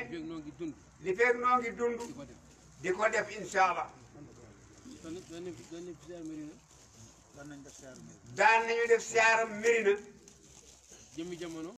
li fekk noo ngi dund di ko def incha allah daan nañu def siyaare Mirina